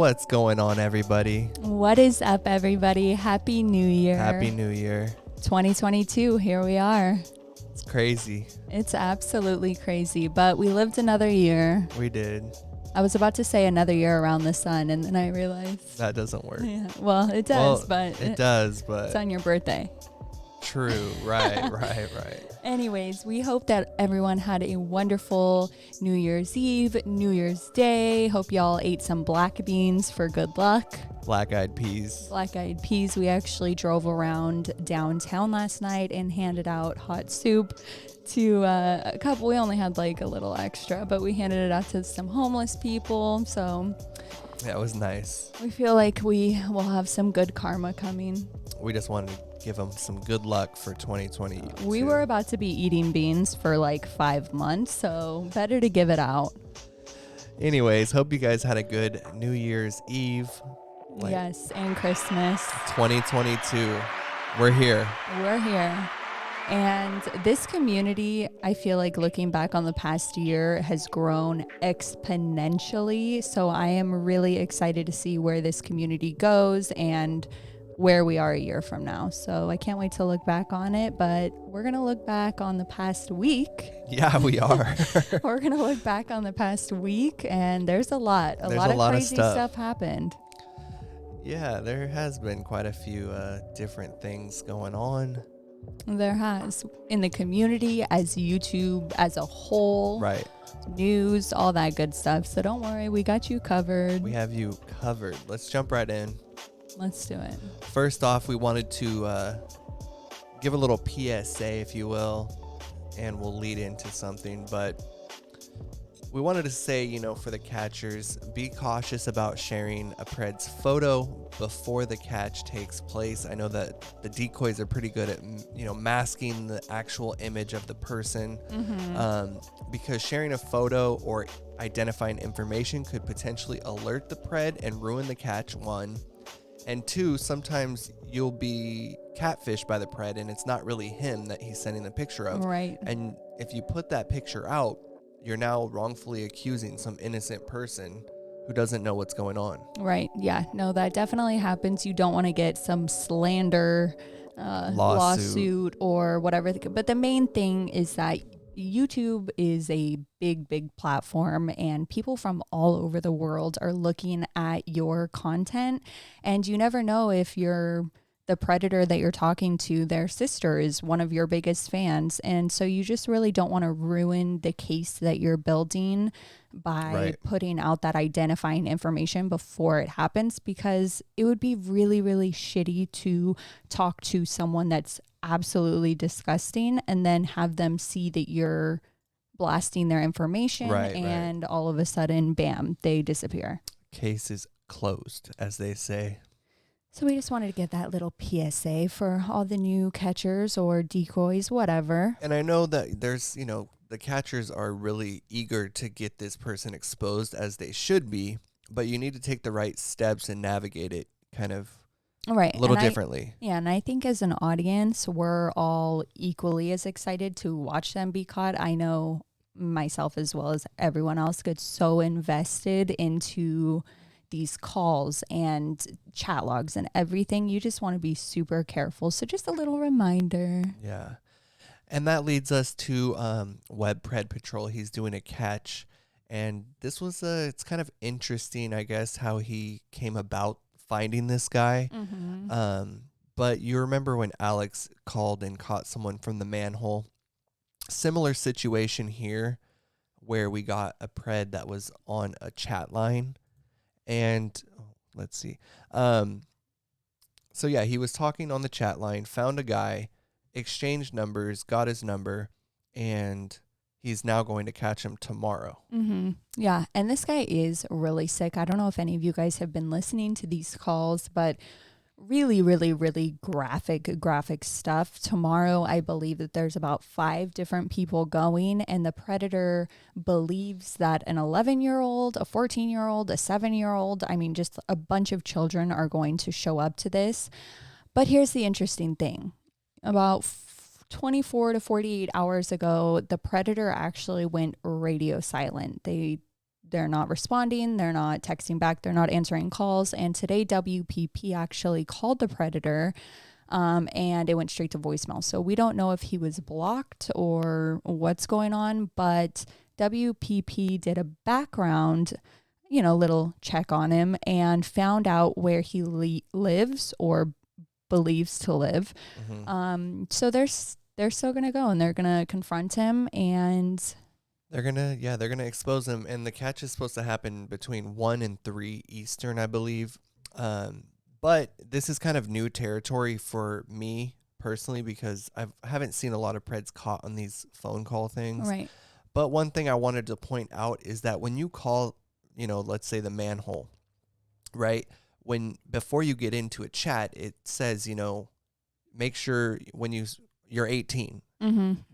What's going on, everybody? What is up, everybody? Happy New Year. Happy New Year. 2022, here we are. It's crazy. It's absolutely crazy, but we lived another year. We did. I was about to say another year around the sun, and then I realized. That doesn't work. Yeah, well, it does, but it's on your birthday. True. Right. Anyways, we hope that everyone had a wonderful New Year's Eve, New Year's Day. Hope y'all ate some black beans for good luck. Black-eyed peas. Black-eyed peas. We actually drove around downtown last night and handed out hot soup to a couple. We only had like a little extra, but we handed it out to some homeless people. So yeah, it was nice. We feel like we will have some good karma coming. We just wanted to give them some good luck for 2020. We were about to be eating beans for like 5 months, so better to give it out. Anyways, hope you guys had a good New Year's Eve. Yes, and Christmas. 2022. We're here. We're here. And this community, I feel like looking back on the past year, has grown exponentially. So I am really excited to see where this community goes and where we are a year from now. So I can't wait to look back on it, but we're going to look back on the past week. Yeah, we are. We're going to look back on the past week, and there's a lot of crazy stuff happened. Yeah, there has been quite a few different things going on. There has. In the community, as YouTube as a whole. Right. News, all that good stuff. So don't worry, we got you covered. We have you covered. Let's jump right in. Let's do it. First off, we wanted to give a little PSA, if you will, and we'll lead into something. But we wanted to say, for the catchers, be cautious about sharing a PREDS photo before the catch takes place. I know that the decoys are pretty good at, masking the actual image of the person, because sharing a photo or identifying information could potentially alert the PRED and ruin the catch, one. And two, sometimes you'll be catfished by the PRED and it's not really him that he's sending the picture of. Right. And if you put that picture out, you're now wrongfully accusing some innocent person who doesn't know what's going on. Right. Yeah. No, that definitely happens. You don't want to get some slander lawsuit or whatever. But the main thing is that YouTube is a big platform, and people from all over the world are looking at your content, and you never know if the predator that you're talking to, their sister is one of your biggest fans. And so you just really don't want to ruin the case that you're building by putting out that identifying information before it happens, because it would be really, really shitty to talk to someone that's absolutely disgusting and then have them see that you're blasting their information and all of a sudden, bam, they disappear. Case is closed, as they say. So we just wanted to get that little PSA for all the new catchers or decoys, whatever. And I know that there's, the catchers are really eager to get this person exposed, as they should be, but you need to take the right steps and navigate it kind of a little differently. And I think as an audience, we're all equally as excited to watch them be caught. I know myself as well as everyone else gets so invested into these calls and chat logs and everything. You just want to be super careful. So just a little reminder. Yeah. And that leads us to Web Pred Patrol. He's doing a catch. And this was it's kind of interesting, I guess, how he came about finding this guy. But you remember when Alex called and caught someone from the manhole? Similar situation here, where we got a Pred that was on a chat line. And let's see. So yeah, he was talking on the chat line, found a guy, exchanged numbers, got his number, and he's now going to catch him tomorrow. Yeah, and this guy is really sick. I don't know if any of you guys have been listening to these calls, but really graphic stuff. Tomorrow, I believe that there's about 5 different people going, and the predator believes that an 11-year-old, a 14-year-old, a 7-year-old, just a bunch of children are going to show up to this. But here's the interesting thing. About 24 to 48 hours ago, the predator actually went radio silent. they're not responding, they're not texting back, they're not answering calls. And today WPP actually called the predator, and it went straight to voicemail. So we don't know if he was blocked or what's going on, but WPP did a background, little check on him and found out where he lives or believes to live. So they're still going to go and they're going to confront him, and they're going to expose him. And the catch is supposed to happen between 1 and 3 Eastern, I believe. But this is kind of new territory for me personally, because I haven't seen a lot of PREDS caught on these phone call things. Right. But one thing I wanted to point out is that when you call, let's say the manhole, right? Before you get into a chat, it says, make sure when you're 18.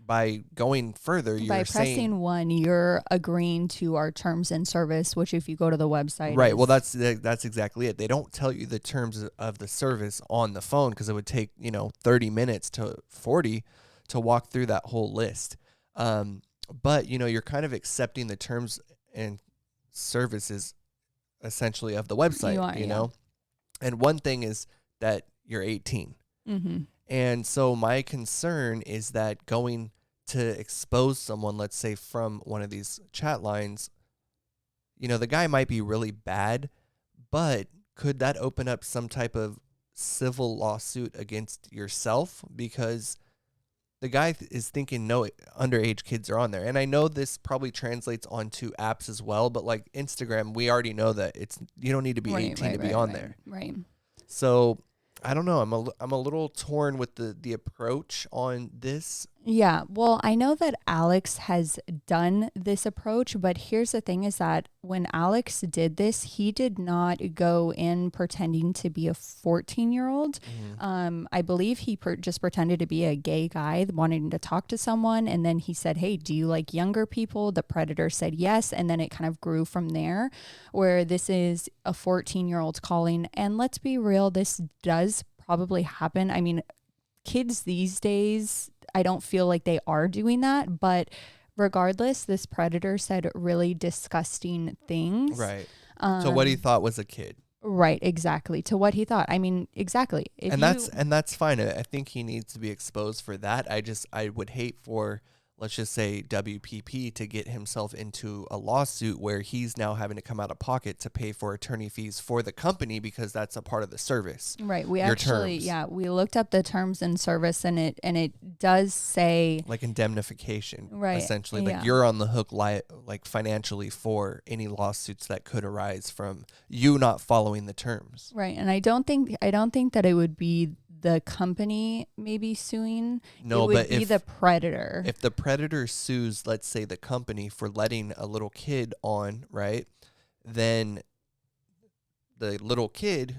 By going further, you're by pressing saying 1, you're agreeing to our terms and service, which if you go to the website, right. Well, that's exactly it. They don't tell you the terms of the service on the phone, because it would take 30 minutes to 40 to walk through that whole list. But you're kind of accepting the terms and services essentially of the website. You know, and one thing is that you're 18. And so my concern is that going to expose someone, let's say from one of these chat lines, the guy might be really bad, but could that open up some type of civil lawsuit against yourself? Because the guy is thinking no underage kids are on there. And I know this probably translates onto apps as well, but like Instagram, we already know that you don't need to be 18 to be on there. Right. So I don't know. I'm a little torn with the approach on this. Yeah. Well, I know that Alex has done this approach, but here's the thing is that when Alex did this, he did not go in pretending to be a 14-year-old. I believe he just pretended to be a gay guy wanting to talk to someone. And then he said, hey, do you like younger people? The predator said yes. And then it kind of grew from there, where this is a 14-year-old calling. And let's be real, this does probably happen. I mean, kids these days, I don't feel like they are doing that, but regardless, this predator said really disgusting things. Right. So what he thought was a kid. Right, exactly. To what he thought. I mean, exactly. That's fine. I think he needs to be exposed for that. I would hate for, let's just say, WPP to get himself into a lawsuit where he's now having to come out of pocket to pay for attorney fees for the company, because that's a part of the service. Right. We we looked up the terms and service, and it does say like indemnification, right? Essentially, like you're on the hook, like financially, for any lawsuits that could arise from you not following the terms. Right. And I don't think that it would be the company maybe suing. No, it would be the predator. If the predator sues, let's say, the company for letting a little kid on, right, then the little kid,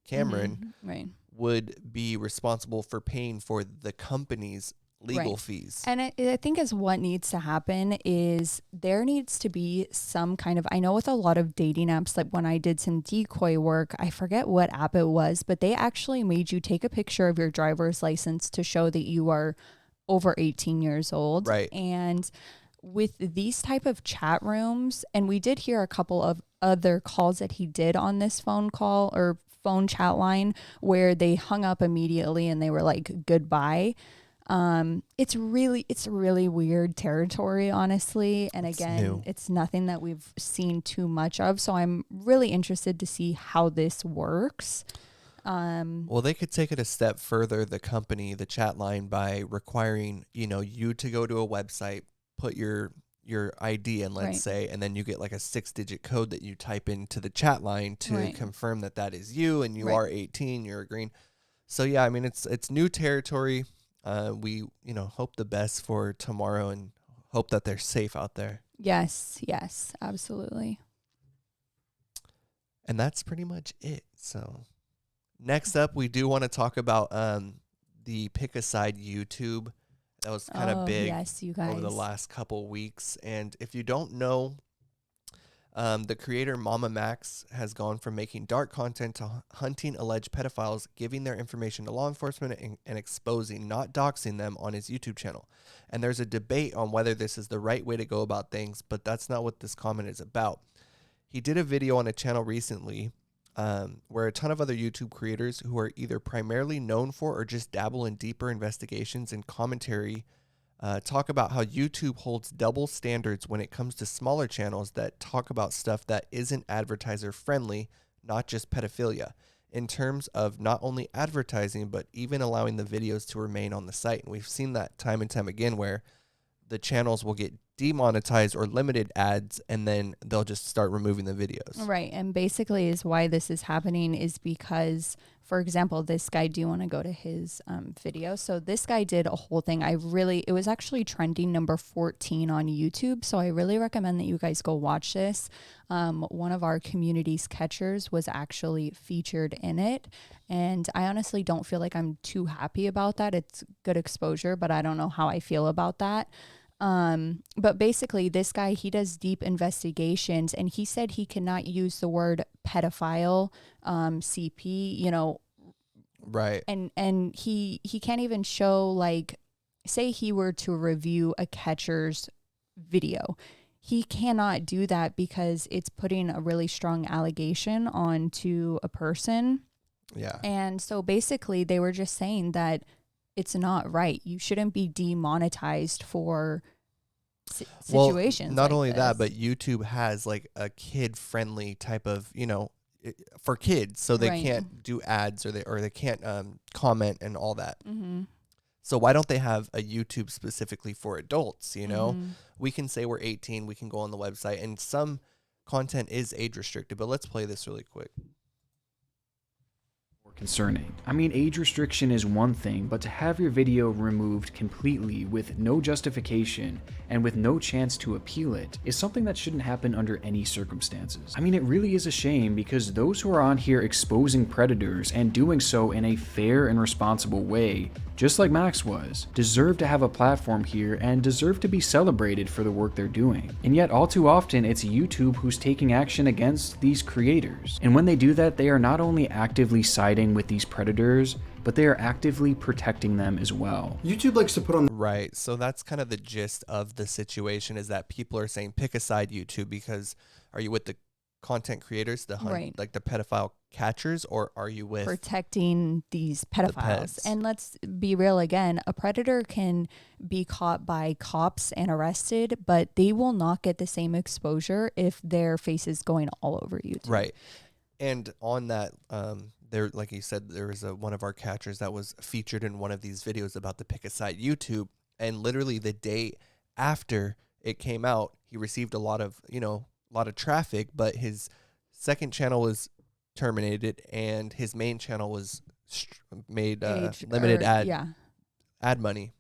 Cameron, right, would be responsible for paying for the company's legal fees. And I think is what needs to happen is there needs to be some kind of, I know with a lot of dating apps, like when I did some decoy work, I forget what app it was, but they actually made you take a picture of your driver's license to show that you are over 18 years old. Right. And with these type of chat rooms, and we did hear a couple of other calls that he did on this phone call or phone chat line where they hung up immediately and they were like, goodbye. It's really weird territory, honestly. And again, it's nothing that we've seen too much of. So I'm really interested to see how this works. Well, they could take it a step further, the company, the chat line, by requiring, you to go to a website, put your ID in, let's say, and then you get like a 6-digit code that you type into the chat line to confirm that is you and you are 18, you're agreeing. So yeah, I mean, it's new territory. We, hope the best for tomorrow and hope that they're safe out there. Yes, absolutely. And that's pretty much it. So next up, we do want to talk about the Pick a Side YouTube. That was kind of big yes, you guys. over the last couple weeks. And if you don't know, The creator Mama Max has gone from making dark content to hunting alleged pedophiles, giving their information to law enforcement and exposing, not doxing them on his YouTube channel. And there's a debate on whether this is the right way to go about things, but that's not what this comment is about. He did a video on a channel recently where a ton of other YouTube creators who are either primarily known for or just dabble in deeper investigations and commentary talk about how YouTube holds double standards when it comes to smaller channels that talk about stuff that isn't advertiser friendly, not just pedophilia, in terms of not only advertising, but even allowing the videos to remain on the site. And we've seen that time and time again where the channels will get demonetized or limited ads, and then they'll just start removing the videos. Right. And basically is why this is happening is because, for example, this guy, do you want to go to his video? So this guy did a whole thing. It was actually trending number 14 on YouTube. So I really recommend that you guys go watch this. One of our community's catchers was actually featured in it. And I honestly don't feel like I'm too happy about that. It's good exposure, but I don't know how I feel about that. But basically this guy, he does deep investigations, and he said he cannot use the word pedophile, CP, you know, right. And he can't even show, like, say he were to review a catcher's video. He cannot do that because it's putting a really strong allegation onto a person. Yeah. And so basically they were just saying that it's not right. You shouldn't be demonetized for situations. Well, not like only this. that, but YouTube has like a kid-friendly type of, you know, for kids, so they Right. can't do ads or they can't comment and all that. Mm-hmm. So why don't they have a YouTube specifically for adults? You know, Mm-hmm. we can say we're 18, we can go on the website, and some content is age restricted. But let's play this really quick. Concerning. I mean, age restriction is one thing, but to have your video removed completely with no justification and with no chance to appeal it is something that shouldn't happen under any circumstances. I mean, it really is a shame because those who are on here exposing predators and doing so in a fair and responsible way, just like Max was, deserve to have a platform here and deserve to be celebrated for the work they're doing. And yet all too often it's YouTube who's taking action against these creators. And when they do that, they are not only actively siding with these predators, but they are actively protecting them as well. YouTube likes to put on... Right. So that's kind of the gist of the situation, is that people are saying pick a side, YouTube, because are you with the content creators, the hunt, Right. like the pedophile catchers, or are you with protecting these pedophiles? pets? And let's be real again, a predator can be caught by cops and arrested, but they will not get the same exposure if their face is going all over YouTube. Right. And on that, there, like you said, there was one of our catchers that was featured in one of these videos about the pick a side YouTube, and literally the day after it came out, he received a lot of traffic, but his second channel was terminated and his main channel was made limited ad money.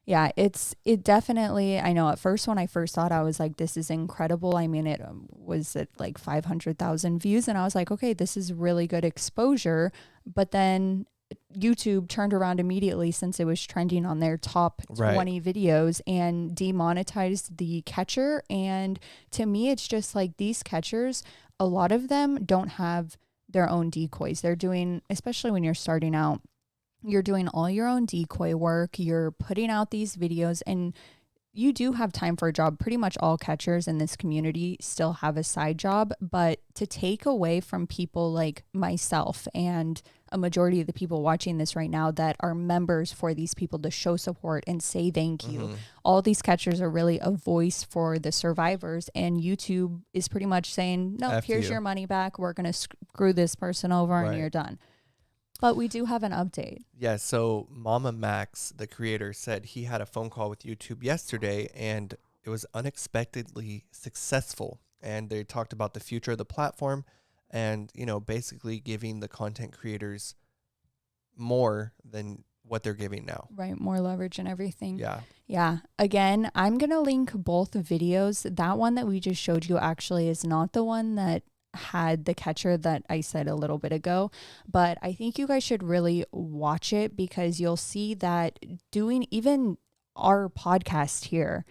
Yeah, it definitely, I know at first when I first thought, I was like, this is incredible. I mean, it was at like 500,000 views, and I was like, okay, this is really good exposure. But then YouTube turned around immediately, since it was trending on their top 20 videos, and demonetized the catcher. And to me, it's just like these catchers, a lot of them don't have their own decoys. They're doing, especially when you're starting out, you're doing all your own decoy work. You're putting out these videos, and you do have time for a job. Pretty much all catchers in this community still have a side job, but to take away from people like myself and a majority of the people watching this right now that are members for these people to show support and say thank you. All these catchers are really a voice for the survivors, and YouTube is pretty much saying, no, here's your money back. We're going to screw this person over and you're done. But we do have an update. Yeah, so Mama Max, the creator, said he had a phone call with YouTube yesterday, and it was unexpectedly successful. And they talked about the future of the platform and, basically giving the content creators more than what they're giving now. Right, more leverage and everything. Yeah. Yeah. Again, I'm going to link both videos. That one that we just showed you actually is not the one that had the catcher that I said a little bit ago, but I think you guys should really watch it, because you'll see that doing even our podcast here,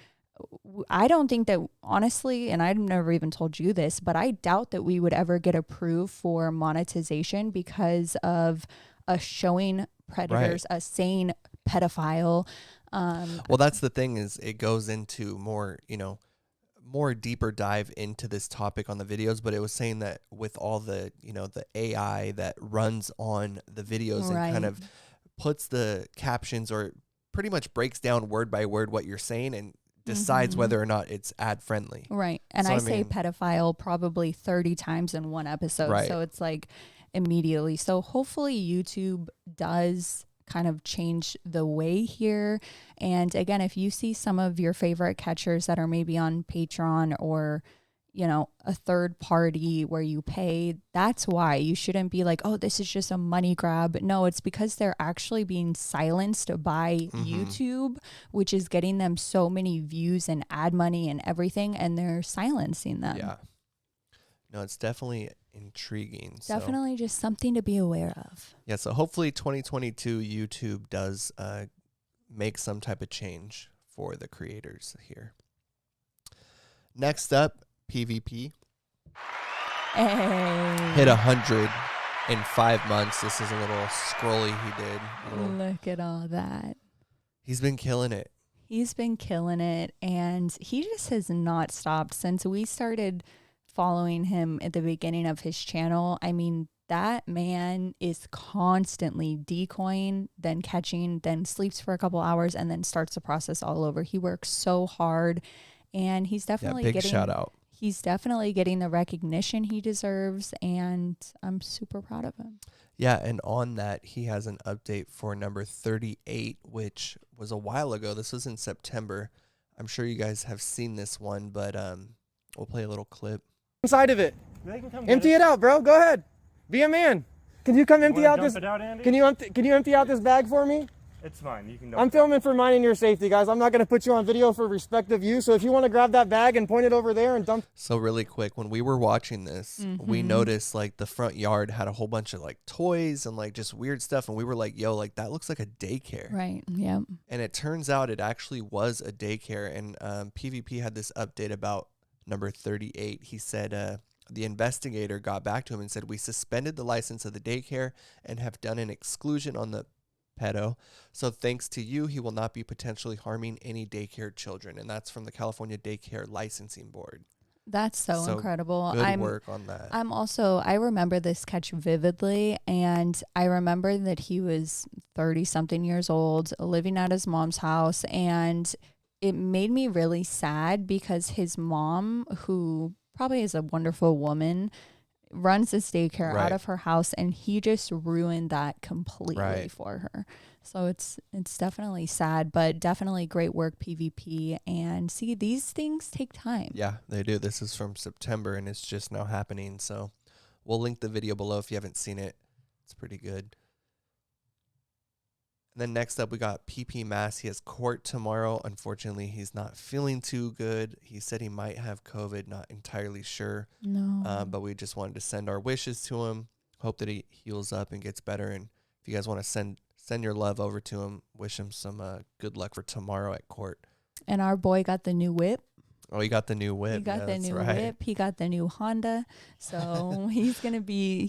I don't think that, honestly, and I've never even told you this, but I doubt that we would ever get approved for monetization because of us showing predators, us saying pedophile. Well, that's the thing, is it goes into more, more deeper dive into this topic on the videos, but it was saying that with all the, the AI that runs on the videos and kind of puts the captions, or pretty much breaks down word by word what you're saying and decides whether or not it's ad friendly. Right. And so, I say pedophile probably 30 times in one episode. Right. So it's like immediately. So hopefully YouTube does kind of change the way here. And again, if you see some of your favorite catchers that are maybe on Patreon or, a third party where you pay, that's why you shouldn't be like, oh, this is just a money grab. No, it's because they're actually being silenced by YouTube, which is getting them so many views and ad money and everything, and they're silencing them. Yeah. No, it's definitely intriguing. Definitely just something to be aware of. Yeah, so hopefully 2022 YouTube does make some type of change for the creators here. Next up, PvP. Hey. Hit 100 in 5 months. This is a little scrolly he did. Look at all that. He's been killing it. He's been killing it, and he just has not stopped since we started following him at the beginning of his channel. I mean, that man is constantly decoying, then catching, then sleeps for a couple hours, and then starts the process all over. He works so hard, and he's definitely big shout out. He's definitely getting the recognition he deserves, and I'm super proud of him. Yeah, and on that, he has an update for number 38, which was a while ago. This was in September. I'm sure you guys have seen this one, but we'll play a little clip. Inside of it. Empty it out, bro. Go ahead. Be a man. Can you come empty out this? Can you empty out this bag for me? It's fine. You can. I'm filming for mine and your safety, guys. I'm not going to put you on video for respect of you. So if you want to grab that bag and point it over there and dump. So really quick, when we were watching this, we noticed like the front yard had a whole bunch of like toys and like just weird stuff, and we were like, "Yo, like that looks like a daycare." Right. Yeah. And it turns out it actually was a daycare, and PvP had this update about number 38. He said the investigator got back to him and said, "We suspended the license of the daycare and have done an exclusion on the pedo. So thanks to you, he will not be potentially harming any daycare children." And that's from the California Daycare Licensing Board. That's so incredible. Good work on that. I remember this catch vividly, and I remember that he was 30-something years old, living at his mom's house, and it made me really sad because his mom, who probably is a wonderful woman, runs this daycare out of her house, and he just ruined that completely for her. So it's definitely sad, but definitely great work, PvP. And see, these things take time. Yeah, they do. This is from September, and it's just now happening. So we'll link the video below if you haven't seen it. It's pretty good. And then next up, we got PP Mass. He has court tomorrow. Unfortunately, he's not feeling too good. He said he might have COVID, not entirely sure. No. But we just wanted to send our wishes to him. Hope that he heals up and gets better. And if you guys want to send your love over to him, wish him some good luck for tomorrow at court. And our boy got the new whip. Oh, he got the new whip. He got the new whip. He got the new Honda. So he's gonna be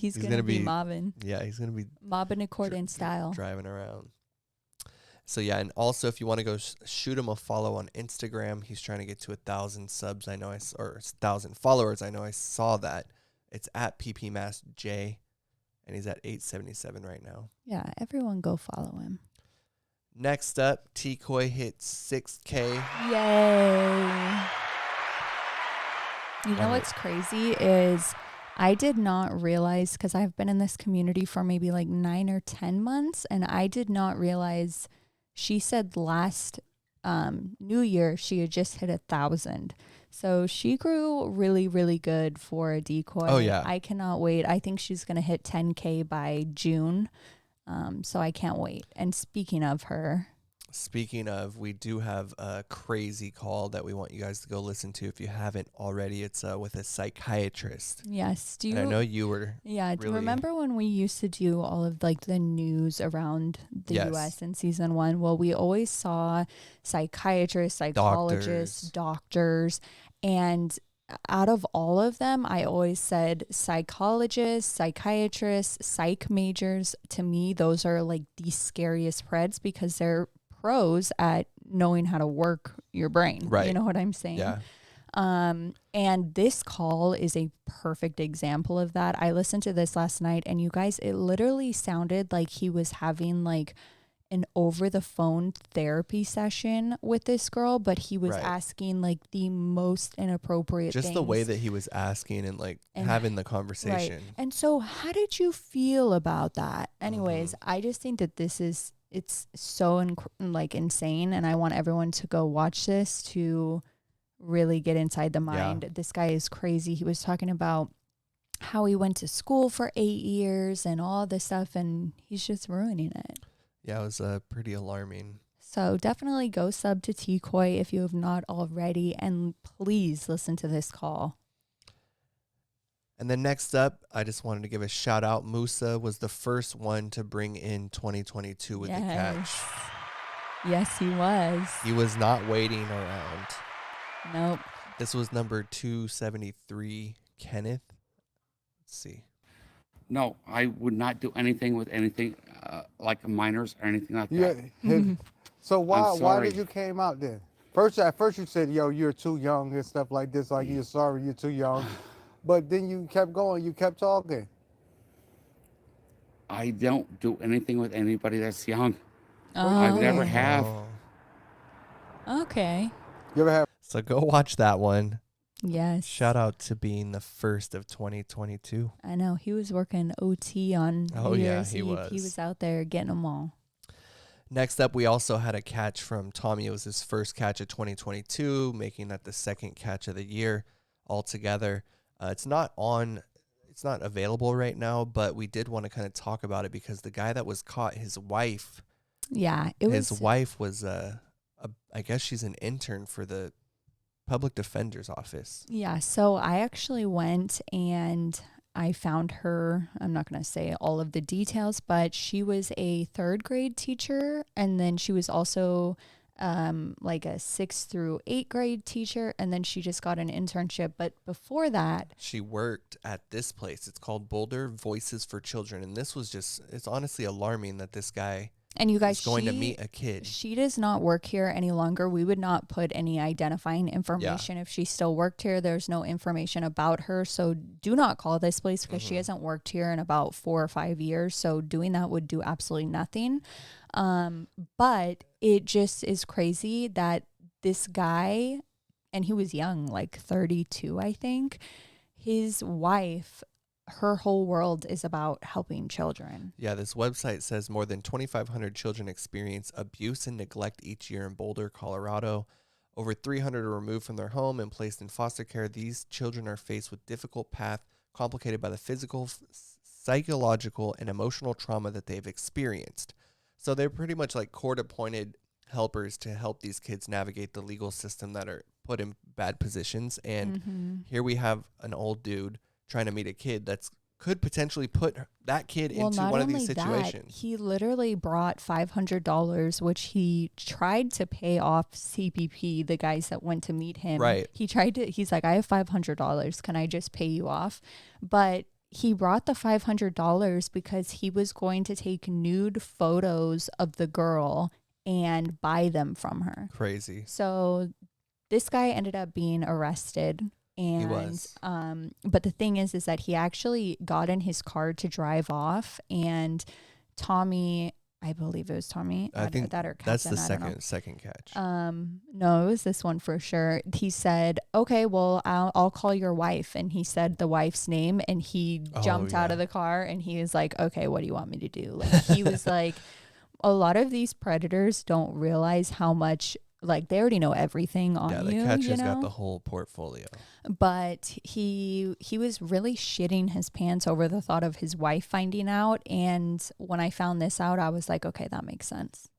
mobbing. Yeah, he's gonna be mobbing a court in style, driving around. So yeah, and also if you want to go shoot him a follow on Instagram, he's trying to get to 1,000 subs. I know or 1,000 followers. I know I saw that. It's at PPMassJ, and he's at 877 right now. Yeah, everyone go follow him. Next up, TCOY hit 6K. Yay! You know what's crazy is I did not realize, because I've been in this community for maybe like 9 or 10 months, and I did not realize. She said last New Year she had just hit 1,000. So she grew really, really good for a decoy. Oh, yeah. I cannot wait. I think she's going to hit 10K by June. So I can't wait. And speaking of her. Speaking of, we do have a crazy call that we want you guys to go listen to if you haven't already. It's with a psychiatrist. Yes. I know you were. Yeah. Really, do you remember when we used to do all of like the news around the U.S. in season 1? Well, we always saw psychiatrists, psychologists, doctors, and out of all of them, I always said psychologists, psychiatrists, psych majors. To me, those are like the scariest PREDS because they're pros at knowing how to work your brain. Right. You know what I'm saying? Yeah. And this call is a perfect example of that. I listened to this last night, and you guys, it literally sounded like he was having like an over the phone therapy session with this girl, but he was asking like the most inappropriate just things. The way that he was asking and like having the conversation. Right. And so how did you feel about that? Anyways, I just think that it's so insane, and I want everyone to go watch this to really get inside the mind. Yeah. This guy is crazy. He was talking about how he went to school for 8 years and all this stuff, and he's just ruining it. Yeah, it was pretty alarming. So definitely go sub to TCOY if you have not already, and please listen to this call. And then next up, I just wanted to give a shout out. MUSA was the first one to bring in 2022 with the catch. Yes, he was. He was not waiting around. Nope. This was number 273, Kenneth. Let's see. No, I would not do anything with anything like minors or anything like that. Yeah. So why did you came out then? At first you said, yo, you're too young and stuff like this, like you're sorry, you're too young. But then you kept going, you kept talking. I don't do anything with anybody that's young. I never have. Okay. You ever have? So go watch that one. Yes. Shout out to being the first of 2022. I know. He was working OT on New Year's Eve. Was. He was out there getting them all. Next up, we also had a catch from Tommy. It was his first catch of 2022, making that the second catch of the year altogether. It's not available right now, but we did want to kind of talk about it because the guy that was caught, his wife. Yeah, his wife was I guess she's an intern for the public defender's office. Yeah, so I actually went and I found her. I'm not going to say all of the details, but she was a 3rd grade teacher, and then she was also like a 6th through 8th grade teacher, and then she just got an internship. But before that, she worked at this place. It's called Boulder Voices for Children, and this was it's honestly alarming that this guy and you guys is going to meet a kid. She does not work here any longer. We would not put any identifying information if she still worked here. There's no information about her, so do not call this place because she hasn't worked here in about 4 or 5 years. So doing that would do absolutely nothing. But it just is crazy that this guy, and he was young, like 32, I think, his wife, her whole world is about helping children. Yeah, this website says more than 2,500 children experience abuse and neglect each year in Boulder, Colorado. Over 300 are removed from their home and placed in foster care. These children are faced with difficult path complicated by the physical, psychological, and emotional trauma that they've experienced. So they're pretty much like court-appointed helpers to help these kids navigate the legal system that are put in bad positions. And here we have an old dude trying to meet a kid that's could potentially put that kid into one of these situations. He literally brought $500, which he tried to pay off CPP, the guys that went to meet him. Right. He's like, I have $500. Can I just pay you off? But he brought the $500 because he was going to take nude photos of the girl and buy them from her. Crazy. So this guy ended up being arrested. And, he was. But the thing is that he actually got in his car to drive off, and Tommy, I believe it was Tommy. I think that or Captain, that's the second catch. No, it was this one for sure. He said, okay, well, I'll call your wife. And he said the wife's name, and he jumped out of the car, and he was like, okay, what do you want me to do? Like, he was like, a lot of these predators don't realize how much, like, they already know everything on you. Yeah, the catcher's got the whole portfolio. But he was really shitting his pants over the thought of his wife finding out. And when I found this out, I was like, okay, that makes sense.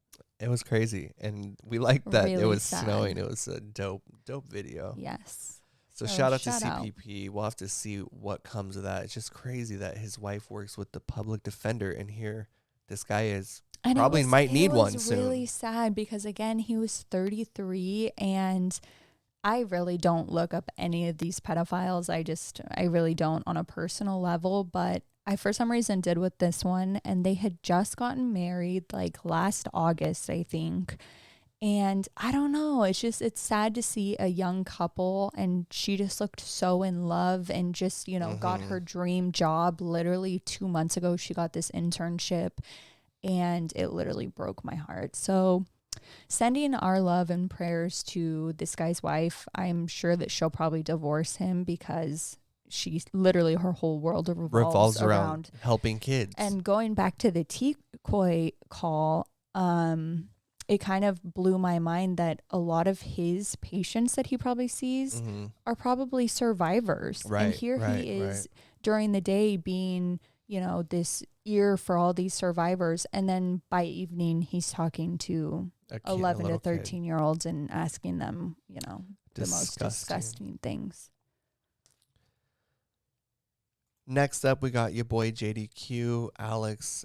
It was crazy, and we liked that Really it was sad. snowing. It was a dope video. Yes. So shout out to CPP. We'll have to see what comes of that. It's just crazy that his wife works with the public defender, and here this guy is probably might need one soon. It was really sad because, again, he was 33, and I really don't look up any of these pedophiles. I really don't on a personal level, but I, for some reason, did with this one, and they had just gotten married like last August, I think. And I don't know, it's sad to see a young couple, and she just looked so in love and just, got her dream job. Literally 2 months ago, she got this internship, and it literally broke my heart. So sending our love and prayers to this guy's wife. I'm sure that she'll probably divorce him because she literally, her whole world revolves around helping kids. And going back to the TCOY call, it kind of blew my mind that a lot of his patients that he probably sees are probably survivors. Right, and here he is during the day being, this ear for all these survivors. And then by evening, he's talking to 11 to 13-year-olds and asking them, the most disgusting things. Next up, we got your boy JDQ, Alex.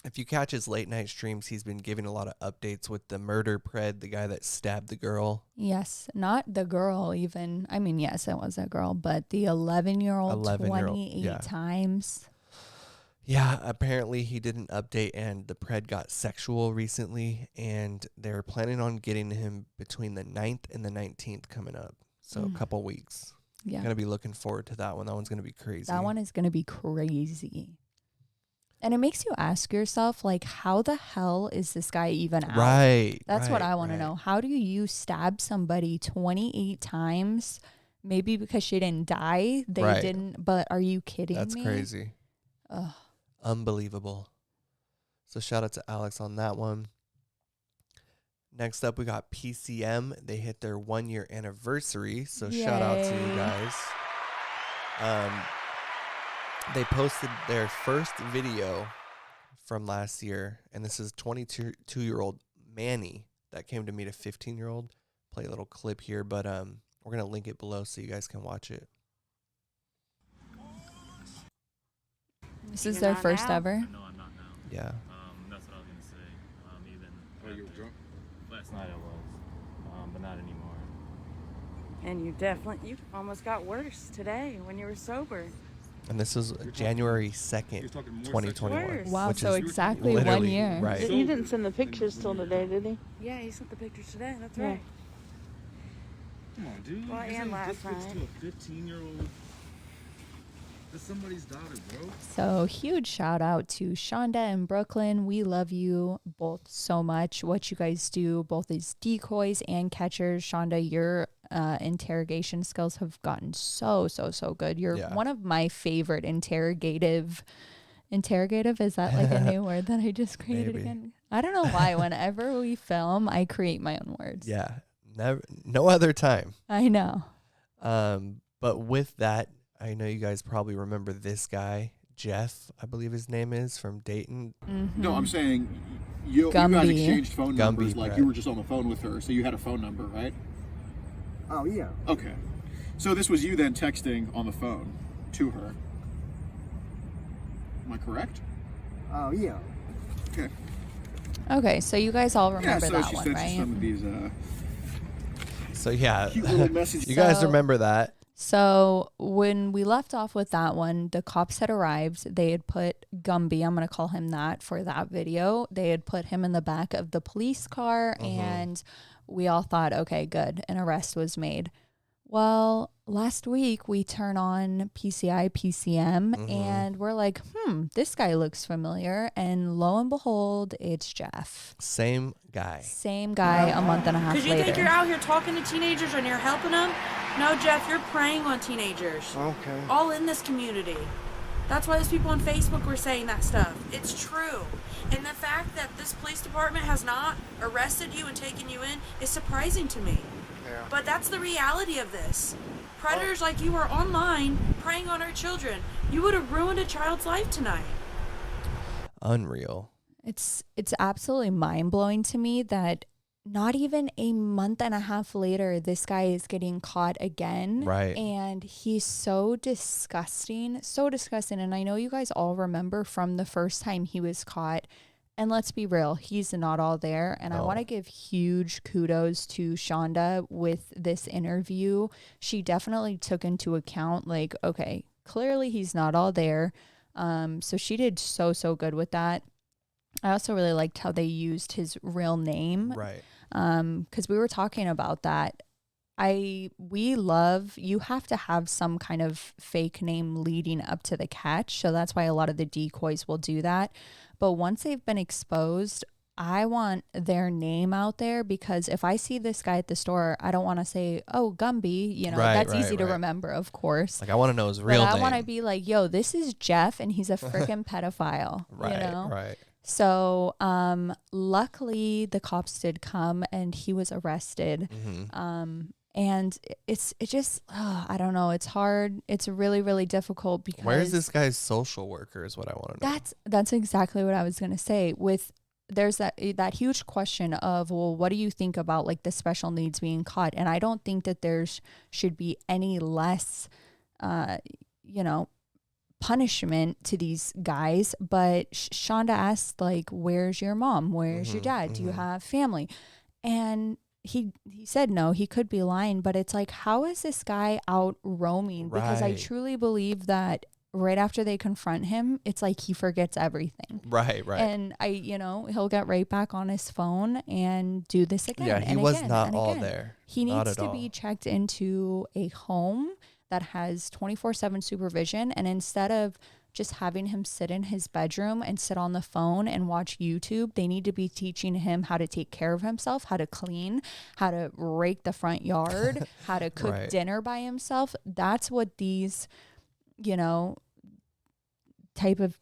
If you catch his late night streams, he's been giving a lot of updates with the murder pred, the guy that stabbed the girl. Yes, not the girl even. I mean, yes, it was a girl, but the 11-year-old 28 times. Yeah, apparently he did an update and the pred got sexual recently, and they're planning on getting him between the 9th and the 19th coming up. So a couple weeks. Yeah. Going to be looking forward to that one. That one's going to be crazy. That one is going to be crazy. And it makes you ask yourself, like, how the hell is this guy even out? Right. That's what I want to know. How do you stab somebody 28 times? Maybe because she didn't die. They didn't. But are you kidding me? That's crazy. Ugh. Unbelievable. So shout out to Alex on that one. Next up, we got PCM. They hit their 1-year anniversary. So shout out to you guys. They posted their first video from last year, and this is 22-year-old Manny that came to meet a 15-year-old. Play a little clip here, but we're going to link it below so you guys can watch it. This is their first ever? No, I'm not now. Yeah. That's what I was going to say. Even oh, you were drunk? Last night I was, but not anymore. And you almost got worse today when you were sober. And this was January 2nd, 2021. Wow, so exactly 1 year. Right. He didn't send the pictures till today, did he? Yeah, he sent the pictures today. That's right. Come on, dude. Well, and last night. To a 15-year-old. That's somebody's daughter, bro. So huge shout out to Shonda in Brooklyn. We love you both so much. What you guys do, both as decoys and catchers. Shonda, your interrogation skills have gotten so good. You're one of my favorite interrogative. Is that like a new word that I just created again? I don't know why. Whenever we film, I create my own words. Yeah. No other time. I know. But with that, I know you guys probably remember this guy, Jeff, I believe his name is, from Dayton. Mm-hmm. No, I'm saying you guys exchanged phone numbers, like you were just on the phone with her, so you had a phone number, right? Oh, yeah. Okay. So this was you then texting on the phone to her. Am I correct? Oh, yeah. Okay. Okay, so you guys all remember that she one, sent right? you some of these, so yeah, cute little messages. You guys remember that? So when we left off with that one, the cops had arrived. They had put Gumby, I'm going to call him that for that video. They had put him in the back of the police car, and we all thought, okay, good. An arrest was made. Well, last week we turn on PCM, and we're like, this guy looks familiar. And lo and behold, it's Jeff. Same guy. A month and a half later. Because you think you're out here talking to teenagers and you're helping them? No, Jeff, you're preying on teenagers. Okay. All in this community. That's why those people on Facebook were saying that stuff. It's true. And the fact that this police department has not arrested you and taken you in is surprising to me. Yeah. But that's the reality of this. Predators like you are online preying on our children. You would have ruined a child's life tonight. Unreal. It's absolutely mind-blowing to me that not even a month and a half later, this guy is getting caught again. Right. And he's so disgusting. And I know you guys all remember from the first time he was caught. And let's be real, he's not all there. And I want to give huge kudos to Shonda with this interview. She definitely took into account, like, okay, clearly he's not all there. So she did so good with that. I also really liked how they used his real name. Right. Because we were talking about that. You have to have some kind of fake name leading up to the catch. So that's why a lot of the decoys will do that. But once they've been exposed, I want their name out there, because if I see this guy at the store, I don't want to say, oh, Gumby, you know, that's easy to remember, of course. Like, I want to know his real name. I want to be like, yo, this is Jeff and he's a freaking pedophile. Right, you know? right. So luckily the cops did come and he was arrested. And it just, I don't know. It's hard. It's really, really difficult because. Where's this guy's social worker is what I want to know. That's exactly what I was going to say. There's that huge question of, well, what do you think about like the special needs being caught? And I don't think that should be any less, punishment to these guys. But Shonda asked, like, where's your mom? Where's your dad? Do you have family? And he said no. He could be lying, but it's like, how is this guy out roaming? Because I truly believe that right after they confront him, it's like he forgets everything. Right. And he'll get right back on his phone and do this again. Yeah, he was not all there. He needs to be checked into a home that has 24/7 supervision. And instead of just having him sit in his bedroom and sit on the phone and watch YouTube, they need to be teaching him how to take care of himself, how to clean, how to rake the front yard, how to cook dinner by himself. That's what these, type of,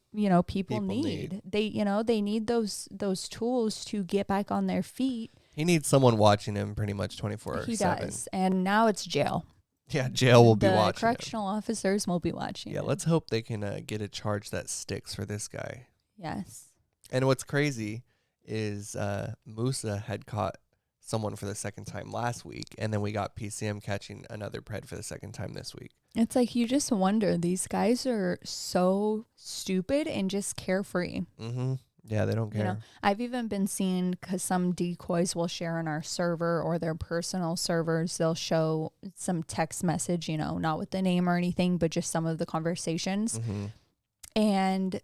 people need. They need those tools to get back on their feet. He needs someone watching him pretty much 24/7. He does. And now it's jail. Yeah, jail will be watching. The correctional officers will be watching. Yeah, let's hope they can get a charge that sticks for this guy. Yes. And what's crazy is MUSA had caught someone for the second time last week, and then we got PCM catching another pred for the second time this week. It's like you just wonder, these guys are so stupid and just carefree. Mm-hmm. Yeah, they don't care. I've even been seeing, because some decoys will share on our server or their personal servers, they'll show some text message, not with the name or anything, but just some of the conversations. And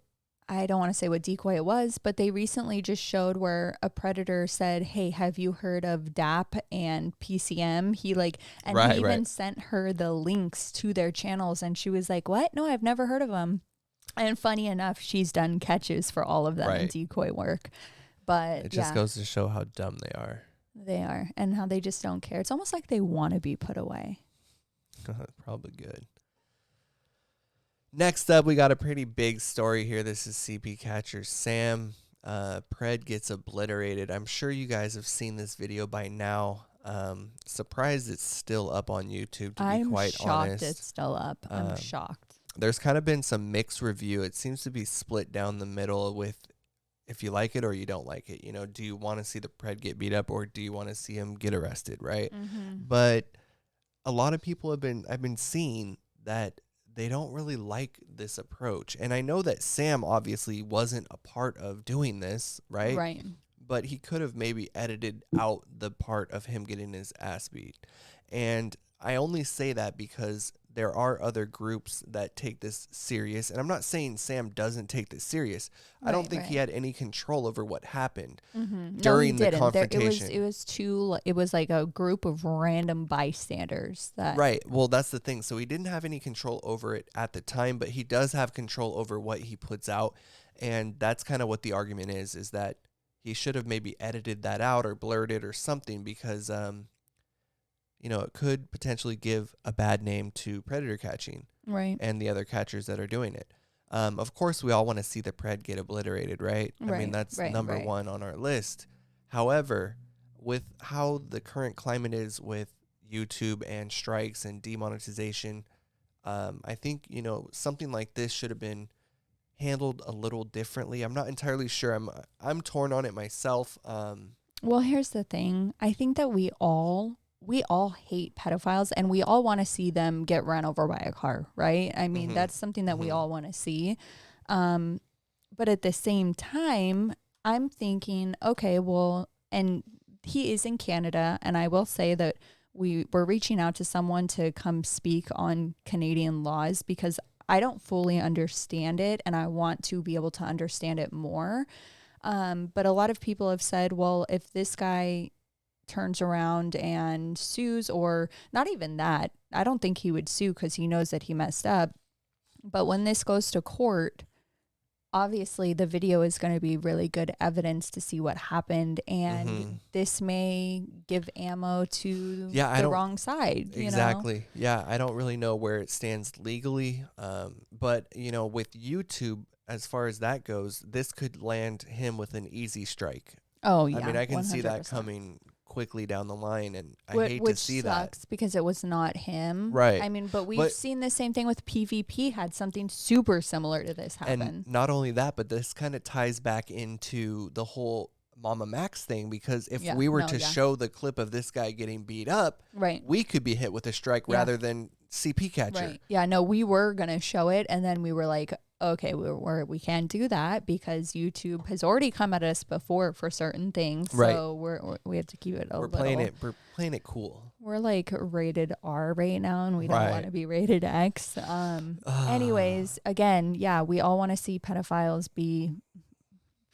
I don't want to say what decoy it was, but they recently just showed where a predator said, hey, have you heard of D.A.P and PCM? He even sent her the links to their channels, and she was like, what? No, I've never heard of them. And funny enough, she's done catches for all of them in decoy work. But it just goes to show how dumb they are. They are, and how they just don't care. It's almost like they want to be put away. Probably good. Next up, we got a pretty big story here. This is CP Catcher Sam. Pred gets obliterated. I'm sure you guys have seen this video by now. Surprised it's still up on YouTube, to be quite honest. I'm shocked it's still up. I'm shocked. There's kind of been some mixed review. It seems to be split down the middle with if you like it or you don't like it. Do you want to see the pred get beat up, or do you want to see him get arrested, right? But a lot of people I've been seeing that they don't really like this approach. And I know that Sam obviously wasn't a part of doing this, right? Right. But he could have maybe edited out the part of him getting his ass beat. And I only say that because there are other groups that take this serious. And I'm not saying Sam doesn't take this serious. I don't think he had any control over what happened during the confrontation. It was like a group of random bystanders. Right. Well, that's the thing. So he didn't have any control over it at the time, but he does have control over what he puts out. And that's kind of what the argument is that he should have maybe edited that out or blurred it or something, because it could potentially give a bad name to predator catching, right, and the other catchers that are doing it. Of course, we all want to see the pred get obliterated, right? I mean, that's number one on our list. However, with how the current climate is with YouTube and strikes and demonetization, I think something like this should have been handled a little differently. I'm not entirely sure. I'm torn on it myself. Well, here's the thing. I think that we all hate pedophiles, and we all want to see them get run over by a car, right? I mean, that's something that we all want to see. But at the same time, I'm thinking, okay, well, and he is in Canada, and I will say that we're reaching out to someone to come speak on Canadian laws, because I don't fully understand it, and I want to be able to understand it more. But a lot of people have said, well, if this guy turns around and sues, or not even that, I don't think he would sue because he knows that he messed up. But when this goes to court, obviously the video is going to be really good evidence to see what happened, and this may give ammo to the wrong side. Exactly. You know? Yeah, I don't really know where it stands legally, but with YouTube, as far as that goes, this could land him with an easy strike. Oh yeah, I mean, I can 100%. see that coming quickly down the line, and I hate which to see sucks that because it was not him. Right. I mean, but we've seen the same thing with PvP, had something super similar to this happen. And not only that, but this kind of ties back into the whole Mama Max thing, because if we were to show the clip of this guy getting beat up, we could be hit with a strike rather than CP catcher. Right. Yeah, no, we were going to show it, and then we were like, okay, we can't do that because YouTube has already come at us before for certain things. So we have to keep it We're playing it cool. We're like rated R right now, and we don't want to be rated X. Anyways, again, we all want to see pedophiles be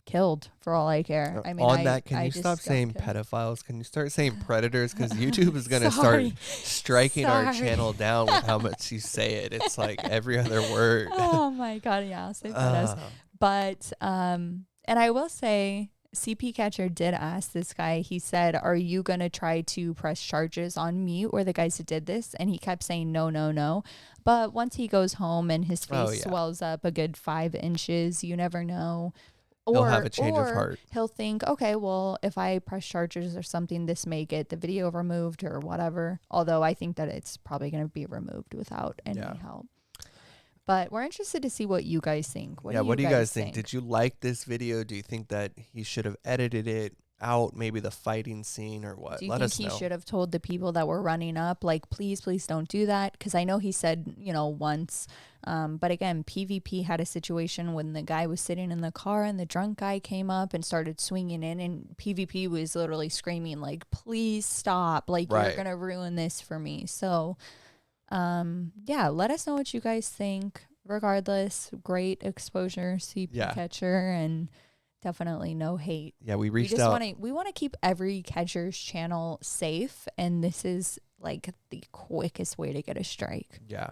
killed for all I care. I mean, can you stop saying pedophiles? Can you start saying predators? Because YouTube is going to start striking our channel down with how much you say it. It's like every other word. Oh my God, yeah, I'll say pedos. But and I will say, CP Catcher did ask this guy, he said, are you going to try to press charges on me or the guys that did this? And he kept saying no, no, no. But once he goes home and his face swells up a good 5 inches, you never know. He'll have a change of heart. He'll think, okay, well, if I press charges or something, this may get the video removed or whatever. Although I think that it's probably going to be removed without any help. But we're interested to see what you guys think. What do you guys think? Did you like this video? Do you think that he should have edited it out, maybe the fighting scene or what? Do you think he should have told the people that were running up, like, please don't do that? Because I know he said, once. But again, PvP had a situation when the guy was sitting in the car and the drunk guy came up and started swinging in, and PvP was literally screaming, like, please stop. Like, you're going to ruin this for me. So, let us know what you guys think. Regardless, great exposure, CP Catcher, and definitely no hate. Yeah, we reached out. We want to keep every catcher's channel safe, and this is like the quickest way to get a strike. Yeah,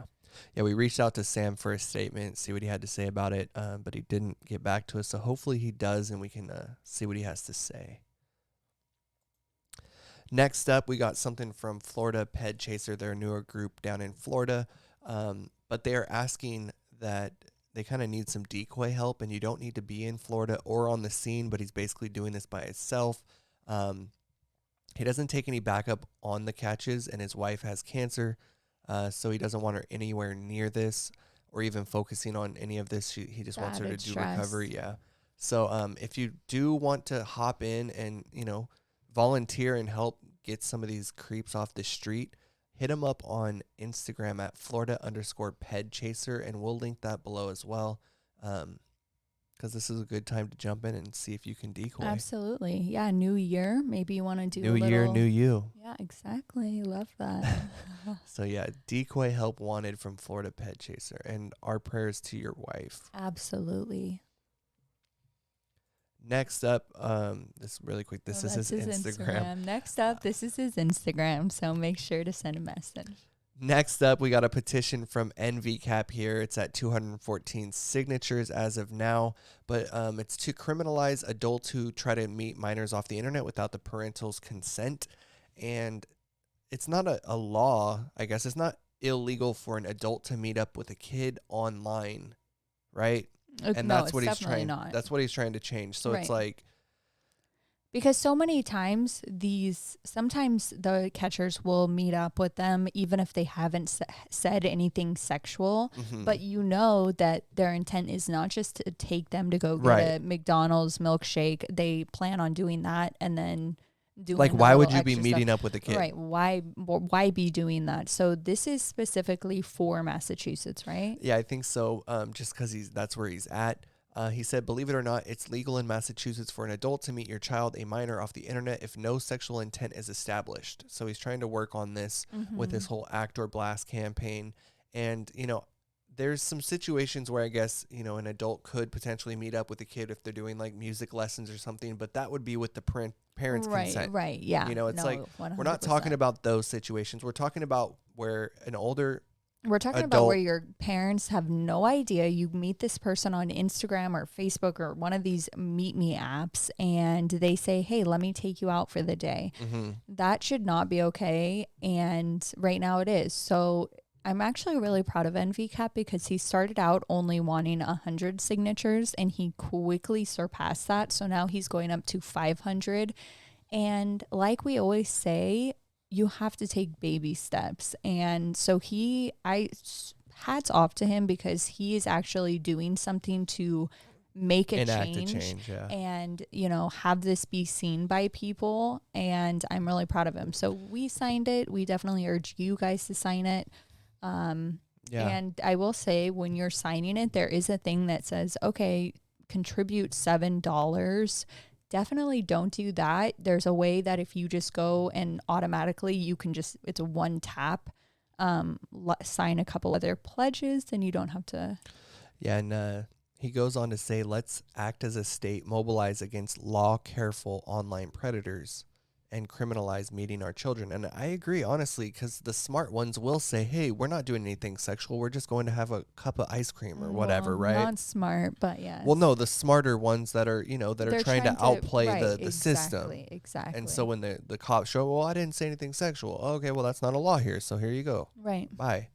we reached out to Sam for a statement, see what he had to say about it, but he didn't get back to us. So hopefully he does, and we can see what he has to say. Next up, we got something from Florida Ped Chaser. They're a newer group down in Florida, but they are asking that they kind of need some decoy help, and you don't need to be in Florida or on the scene, but he's basically doing this by himself. He doesn't take any backup on the catches, and his wife has cancer, so he doesn't want her anywhere near this or even focusing on any of this. He just wants her to do recovery. Yeah. So if you do want to hop in and, volunteer and help get some of these creeps off the street, hit him up on Instagram at Florida_PedChaser, and we'll link that below as well, because this is a good time to jump in and see if you can decoy. Absolutely. Yeah, new year. Maybe you want to do new year, new you. Yeah, exactly. Love that. So, decoy help wanted from Florida Ped Chaser, and our prayers to your wife. Absolutely. Next up, this really quick. This is his Instagram. Next up, this is his Instagram. So make sure to send a message. Next up, we got a petition from NVCAP here. It's at 214 signatures as of now, but it's to criminalize adults who try to meet minors off the internet without the parental's consent. And it's not a law, I guess. It's not illegal for an adult to meet up with a kid online, right? And that's what he's trying. That's what he's trying to change. So it's like, Because so many times sometimes the catchers will meet up with them even if they haven't said anything sexual, but you know that their intent is not just to take them to go get a McDonald's milkshake. They plan on doing that and then doing like, why would you be meeting up with a kid? Right. Why be doing that? So this is specifically for Massachusetts, right? Yeah, I think so. Just because that's where he's at. He said, believe it or not, it's legal in Massachusetts for an adult to meet your child, a minor, off the internet if no sexual intent is established. So he's trying to work on this with this whole Act or Blast campaign. And, you know, there's some situations where I guess, you know, an adult could potentially meet up with a kid if they're doing like music lessons or something, but that would be with the parents' consent. Right, yeah. You know, it's like 100%. we're not talking about those situations. We're talking about where an older We're talking about where your parents have no idea. You meet this person on Instagram or Facebook or one of these Meet Me apps, and they say, hey, let me take you out for the day. That should not be okay. And right now it is. So I'm actually really proud of NVCAP because he started out only wanting 100 signatures and he quickly surpassed that. So now he's going up to 500. And like we always say, you have to take baby steps. And so hats off to him because he is actually doing something to make a change and, you know, have this be seen by people. And I'm really proud of him. So we signed it. We definitely urge you guys to sign it. And I will say when you're signing it, there is a thing that says, okay, contribute $7. Definitely don't do that. There's a way that if you just go and automatically you can just, it's a one tap, sign a couple other pledges, then you don't have to. Yeah. And he goes on to say, let's act as a state, mobilize against law careful online predators and criminalize meeting our children. And I agree, honestly, because the smart ones will say, hey, we're not doing anything sexual. We're just going to have a cup of ice cream or whatever, right? Not smart, but yeah. Well, no, the smarter ones that are, you know, that are trying to outplay the system. Exactly. And so when the cops show, well, I didn't say anything sexual. Okay, well, that's not a law here. So here you go. Right. Bye.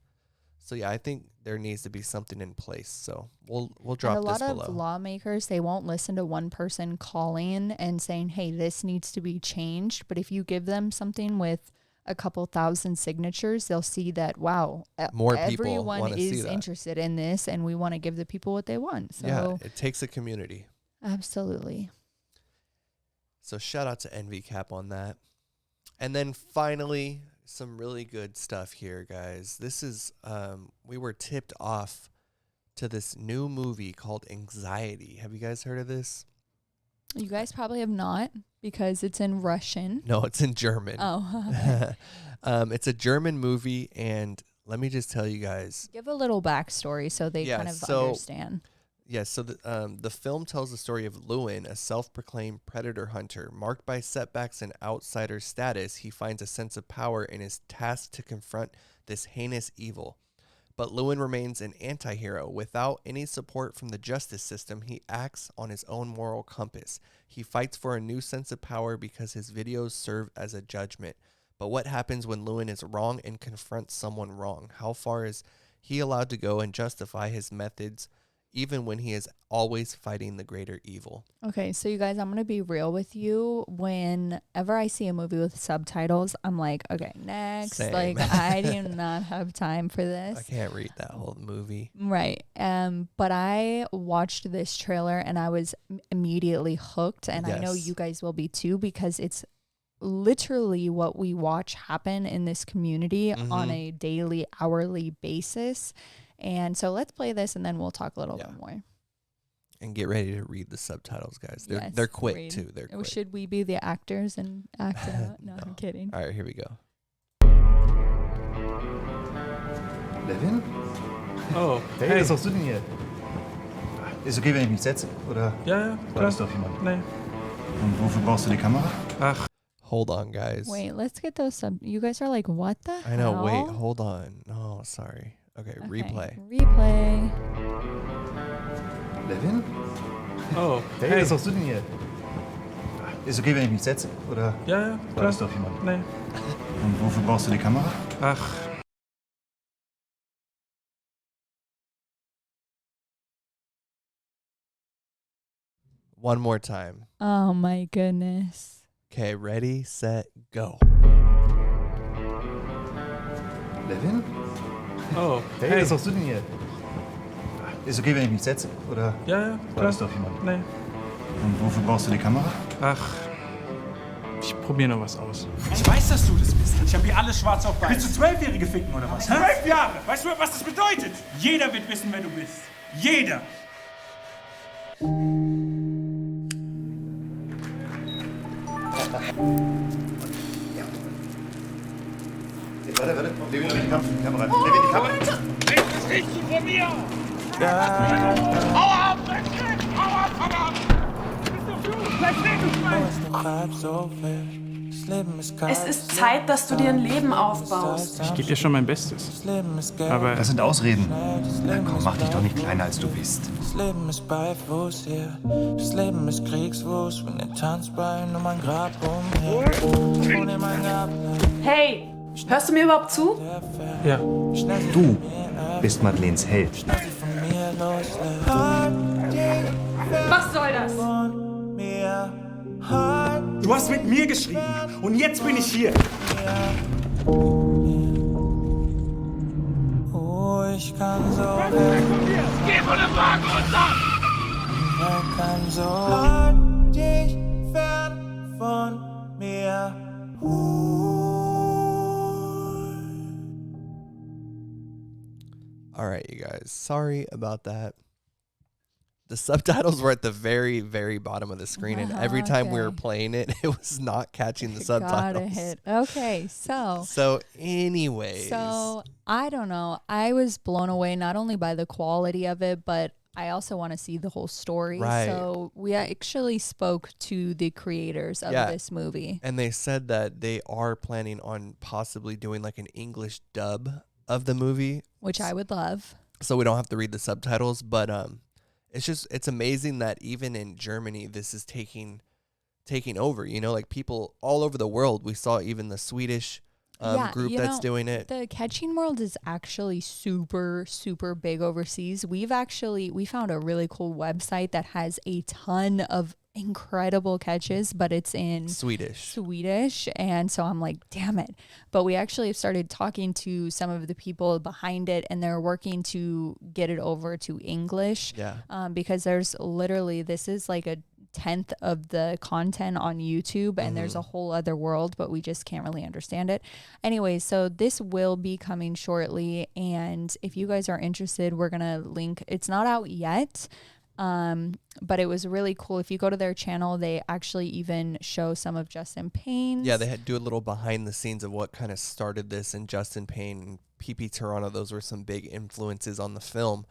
So yeah, I think there needs to be something in place. So we'll drop this below. And a lot of lawmakers, they won't listen to one person calling and saying, hey, this needs to be changed. But if you give them something with a couple thousand signatures, they'll see that, wow, more people everyone is interested in this and we want to give the people what they want. So yeah, it takes a community. Absolutely. So shout out to NVCAP on that. And then finally, some really good stuff here, guys. This is, we were tipped off to this new movie called Anxiety. Have you guys heard of this? You guys probably have not because it's in Russian. No, it's in German. Oh. It's a German movie, and let me just tell you guys. Give a little backstory so they kind of understand. Yes, so the film tells the story of Lewin, a self-proclaimed predator hunter. Marked by setbacks and outsider status, he finds a sense of power and is tasked to confront this heinous evil. But Lewin remains an anti-hero. Without any support from the justice system, he acts on his own moral compass. He fights for a new sense of power because his videos serve as a judgment. But what happens when Lewin is wrong and confronts someone wrong? How far is he allowed to go and justify his methods, even when he is always fighting the greater evil? Okay, so you guys, I'm going to be real with you. Whenever I see a movie with subtitles, I'm like, okay, next. Same. Like, I do not have time for this. I can't read that whole movie. Right. But I watched this trailer and I was immediately hooked. And I know you guys will be too, because it's literally what we watch happen in this community on a daily, hourly basis. And so let's play this and then we'll talk a little bit more. And get ready to read the subtitles, guys. They're quick too. They're quick. Should we be the actors and act it out? No, I'm kidding. All right, here we go. Levin? Oh, hey, was machst du denn hier? Ist okay, wenn ich mich setze, oder? Ja, klar. Ist doch jemand? Nee. Und wofür brauchst du die Kamera? Ach. Hold on, guys. Wait, let's get those You guys are like, what the hell? I know, wait, hold on. Oh, sorry. Okay, replay. Replay. Levin? Oh, hey, was machst du denn hier? Ist okay, wenn ich mich setze, oder? Ja, klar. Ist doch jemand? Nee. Und wofür brauchst du die Kamera? Ach. One more time. Oh my goodness. Okay, ready, set, go. Levin? Oh, Hey, was machst du denn hier? Ist okay, wenn ich mich setze? Oder? Ja, War das doch jemand? Nee. Und wofür brauchst du die Kamera? Ach, ich probiere noch was aus. Ich weiß, dass du das bist. Ich habe hier alles schwarz auf weiß. Willst du 12-Jährige ficken oder was? 12 Jahre! Weißt du, was das bedeutet? Jeder wird wissen, wer du bist. Jeder! Warte. Levin, die Kamera. Levin, die Kamera. Das ist richtig von mir! Aua, Aua, verdammt! Es ist Zeit, dass du dir ein Leben aufbaust. Ich gebe dir schon mein Bestes. Aber das sind Ausreden. Na komm, mach dich doch nicht kleiner, als du bist. Das Leben ist bei Fuß hier. Das Leben ist Kriegsfuß. Von den Tanzbeinen um mein Grab umher. Ohne mein Grab. Hey, hörst du mir überhaupt zu? ja. Du bist Madeleines Held. Was soll das? Du hast mit mir geschrieben und jetzt bin ich hier. Oh, ich kann so Geh von dem Wagen runter! Wer kann so halt dich fern von mir? All right, you guys. Sorry about that. The subtitles were at the very, very bottom of the screen, and every time we were playing it, it was not catching the subtitles. Got it. Okay, So anyways. So, I don't know. I was blown away not only by the quality of it, but I also want to see the whole story. Right. So, we actually spoke to the creators of this movie. And they said that they are planning on possibly doing like an English dub of the movie. Which I would love. So we don't have to read the subtitles, but it's amazing that even in Germany this is taking over, you know, like people all over the world. We saw even the Swedish group that's doing it. The catching world is actually super, super big overseas. We found a really cool website that has a ton of incredible catches, but it's in Swedish. And so I'm like, damn it. But we actually started talking to some of the people behind it, and they're working to get it over to English. Yeah. Because there's literally, this is like a 10th of the content on YouTube, and there's a whole other world, but we just can't really understand it. Anyway, so this will be coming shortly, and if you guys are interested, we're gonna link. It's not out yet, but it was really cool. If you go to their channel, they actually even show some of Justin Payne's. Yeah, they had do a little behind the scenes of what kind of started this, and Justin Payne and PP Toronto, those were some big influences on the film.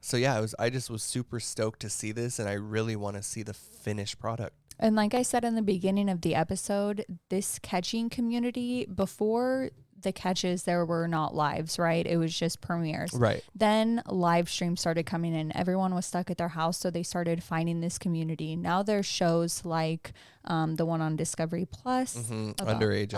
So yeah, I just was super stoked to see this, and I really want to see the finished product. And like I said in the beginning of the episode, this catching community, before the catches, there were not lives, right? It was just premieres. Right. Then live streams started coming in. Everyone was stuck at their house, so they started finding this community. Now there's shows like the one on Discovery Plus, Underage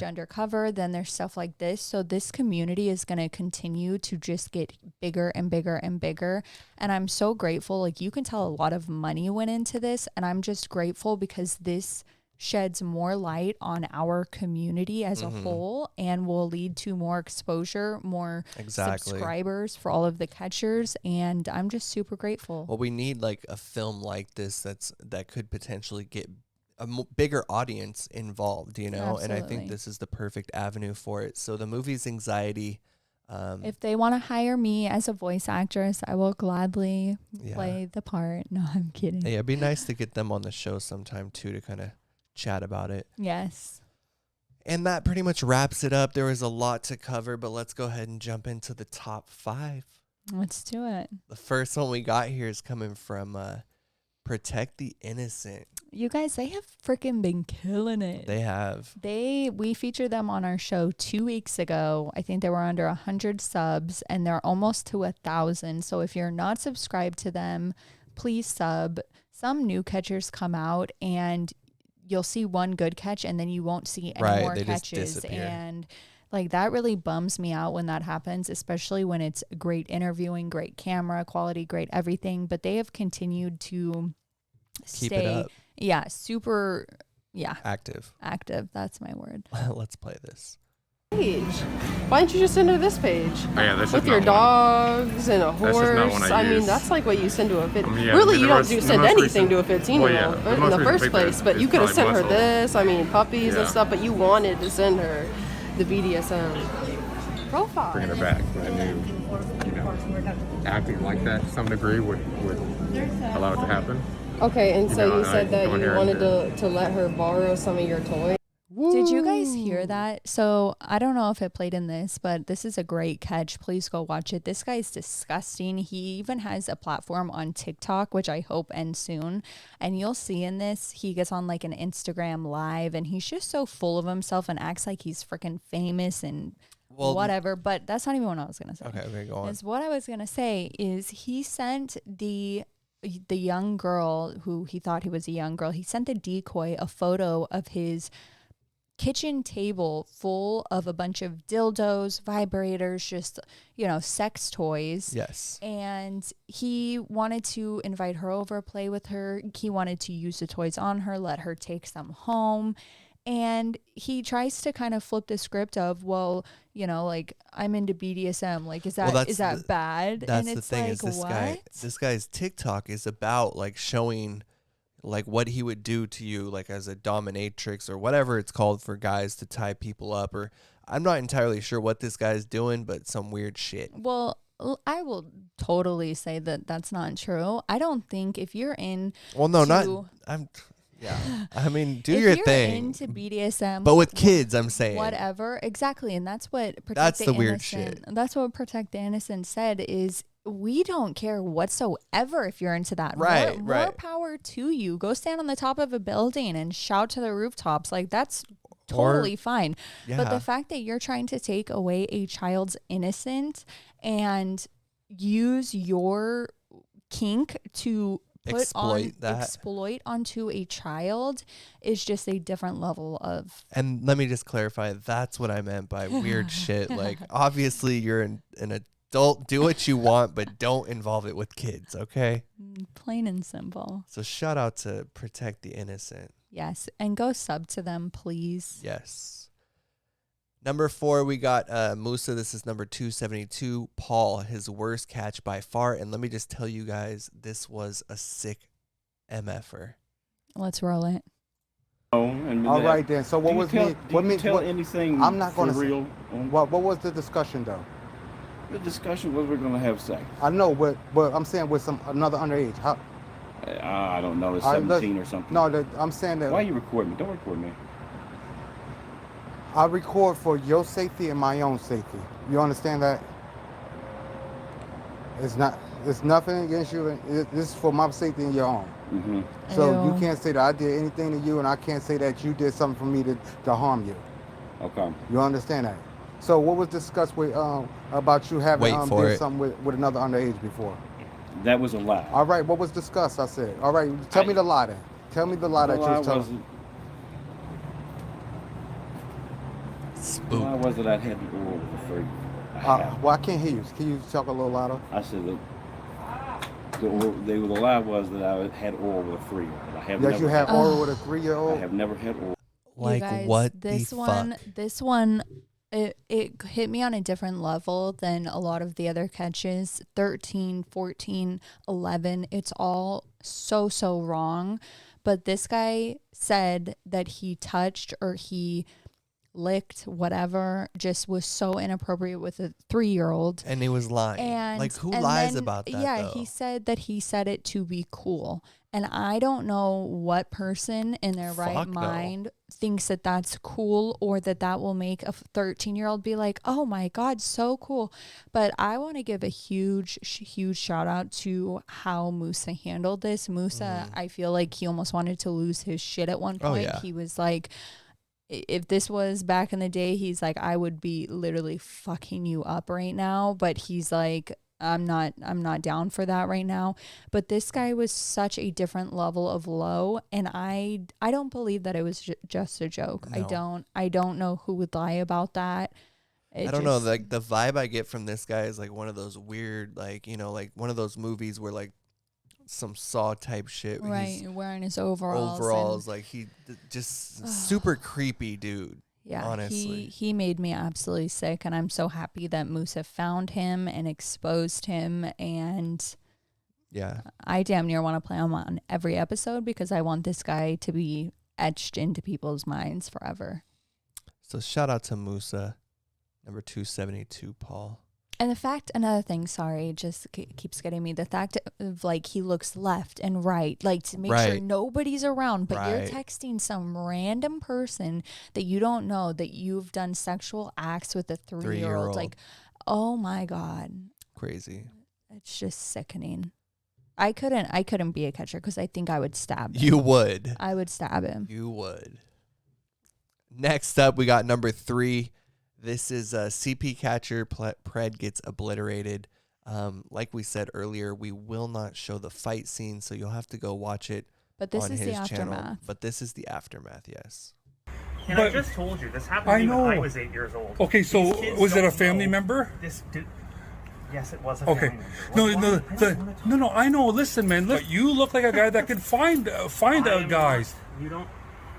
Undercover. Then there's stuff like this. So this community is going to continue to just get bigger and bigger and bigger. And I'm so grateful. Like, you can tell a lot of money went into this, and I'm just grateful because this sheds more light on our community as a whole, and will lead to more exposure, more subscribers for all of the catchers, and I'm just super grateful. Well, we need like a film like this that could potentially get a bigger audience involved, you know. Absolutely. And I think this is the perfect avenue for it. So the movie's Anxiety. If they want to hire me as a voice actress, I will gladly play the part. No, I'm kidding. Yeah, it'd be nice to get them on the show sometime too, to kind of chat about it. Yes. And that pretty much wraps it up. There was a lot to cover, but let's go ahead and jump into the top 5. Let's do it. The first one we got here is coming from Protect the Innocent. You guys, they have freaking been killing it. They have. We featured them on our show 2 weeks ago. I think they were under 100 subs, and they're almost to 1,000. So if you're not subscribed to them, please sub. Some new catchers come out, and you'll see one good catch, and then you won't see any more they catches. just disappear. And Like, that really bums me out when that happens, especially when it's great interviewing, great camera quality, great everything. But they have continued to keep it up. Yeah, super, active. Active, that's my word. Let's play this. Page. Why don't you just send her this page? Oh, yeah, this with is your not dogs and a This horse. is not one I mean, use. that's like what you send to a fit. Yeah, really, the you don't most- do the send most anything recent- to a 15-year-old well, yeah, in the most first recent place. picture But you is could have sent probably her muscle. this. I mean, puppies Yeah. and stuff. But you wanted to send her the BDSM profile. Bringing it back. I knew, acting like that to some degree would allow it to happen. Okay, and so you said that going you here wanted and to let her borrow some of your toys. Did you guys hear that? So I don't know if it played in this, but this is a great catch. Please go watch it. This guy's disgusting. He even has a platform on TikTok, which I hope ends soon. And you'll see in this, he gets on like an Instagram live and he's just so full of himself and acts like he's freaking famous and whatever. But that's not even what I was going to say. Okay, go on. Is what I was going to say is he sent the young girl who he thought he was a young girl. He sent the decoy a photo of his kitchen table full of a bunch of dildos, vibrators, just, sex toys. Yes. And he wanted to invite her over, play with her. He wanted to use the toys on her, let her take some home. And he tries to kind of flip the script of, well, like, I'm into BDSM. Like, is that bad? That's and the it's thing, like, is this what? this guy's TikTok is about like showing like what he would do to you, like as a dominatrix or whatever it's called for guys to tie people up, or I'm not entirely sure what this guy's doing, but some weird shit. Well, I will totally say that that's not true. I don't think if you're in I mean, do if your you're thing. into BDSM, But with kids, I'm saying. whatever, exactly, and that's what That's the weird shit. That's what Protect the Innocent said is we don't care whatsoever if you're into that. Right, More right. power to you. Go stand on the top of a building and shout to the rooftops. Like, that's totally fine. But Yeah. the fact that you're trying to take away a child's innocence and use your kink to exploit onto a child is just a different level of. And let me just clarify, that's what I meant by weird shit. Like, obviously, you're an adult, do what you want, but don't involve it with kids, okay? Plain and simple. So shout out to Protect the Innocent. Yes, and go sub to them, please. Yes. Number 4, we got MUSA. This is number 272. Paul, his worst catch by far. And let me just tell you guys, this was a sick MFer. Let's roll it. All right then. So what was anything? I'm not going to real. What was the discussion though? The discussion was we're going to have sex. I know, but I'm saying with another underage. How? I don't know. It's 17 or something. No, I'm saying that. Why you record me? Don't record me. I record for your safety and my own safety. You understand that? It's nothing against you. This is for my safety and your own. Mm-hmm. So you can't say that I did anything to you, and I can't say that you did something for me to harm you. Okay. You understand that? So what was discussed with about you having did something with another underage before? That was a lie. All right. What was discussed? I said. All right. Tell me the lie then. Tell me the lie that you was telling. The lie was that I had the oral for free. Well, I can't hear you. Can you talk a little louder? I said the lie was that I had oral with a 3-year-old. You have oral with a 3-year-old? I have never had oral. Like, guys, what this the one, fuck? This one, it hit me on a different level than a lot of the other catches. 13, 14, 11, it's all so wrong. But this guy said that he touched or he licked, whatever, just was so inappropriate with a 3-year-old. And he was lying. And like, who lies then, about that, yeah, though? he said that he said it to be cool. And I don't know what person in their right mind thinks that that's cool or that will make a 13-year-old be like, oh my God, so cool. But I want to give a huge shout out to how MUSA handled this. MUSA, I feel like he almost wanted to lose his shit at one point. Oh, yeah. He was like, if this was back in the day, he's like, I would be literally fucking you up right now. But he's like, I'm not down for that right now. But this guy was such a different level of low, and I don't believe that it was just a joke. No. I don't know who would lie about that. I don't know, like the vibe I get from this guy is like one of those weird, like, you know, like one of those movies where like some Saw type shit. Right, He's wearing his overalls. Like just super creepy dude. Yeah, honestly. he made me absolutely sick, and I'm so happy that MUSA found him and exposed him, and yeah, I damn near want to play him on every episode because I want this guy to be etched into people's minds forever. So shout out to MUSA, number 272, Paul. And the fact, another thing, sorry, just keeps getting me. The fact of like he looks left and right, like to make sure nobody's around, but you're texting some random person that you don't know that you've done sexual acts with a 3-year-old. Like, oh my God. Crazy. It's just sickening. I couldn't be a catcher because I think I would stab him. You would. I would stab him. You would. Next up, we got number 3. This is a CP catcher. Pred gets obliterated. Like we said earlier, we will not show the fight scene, so you'll have to go watch it. But this on is his the aftermath. channel. But this is the aftermath, yes. And I just told you, this happened to me when I was 8 years old. Okay, so was it a family member? Yes, it was a family member. No, I know. Listen, man, look, you look like a guy that can find guys. You don't.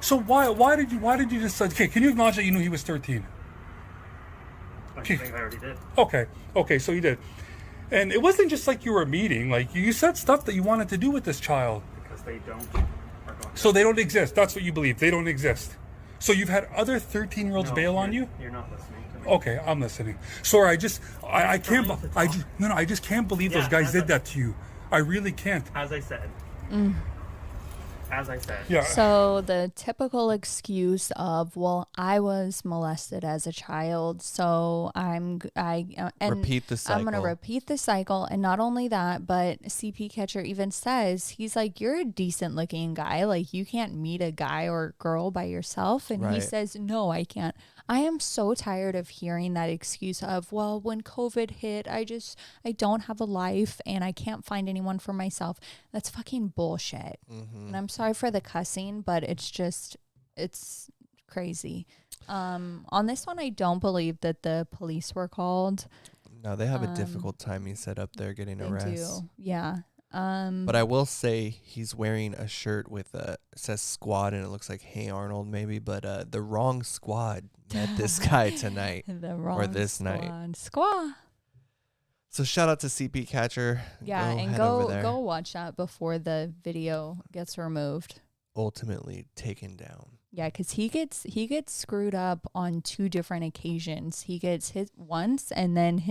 So why did you just say, okay, can you acknowledge that you knew he was 13? I think I already did. Okay, so you did. And it wasn't just like you were meeting, like you said stuff that you wanted to do with this child. Because they don't. So they don't exist. That's what you believe. They don't exist. So you've had other 13-year-olds bail on you? You're not listening to me. Okay, I'm listening. Sorry, I just can't believe those guys did that to you. I really can't. As I said. As I said. Yeah. So the typical excuse of, well, I was molested as a child, so repeat the cycle. I'm going to repeat the cycle. And not only that, but CP Catcher even says, he's like, you're a decent looking guy. Like, you can't meet a guy or girl by yourself. And he says, no, I can't. I am so tired of hearing that excuse of, well, when COVID hit, I don't have a life and I can't find anyone for myself. That's fucking bullshit. And I'm sorry for the cussing, but it's crazy. On this one, I don't believe that the police were called. No, they have a difficult time, he said, up there getting arrested. Yeah. But I will say he's wearing a shirt with it says squad and it looks like Hey Arnold maybe, but the wrong squad met this guy tonight or this night. Squad. So shout out to CP Catcher. Yeah, go watch that before the video gets removed. Ultimately taken down. Yeah, because he gets screwed up on 2 different occasions. He gets hit once and then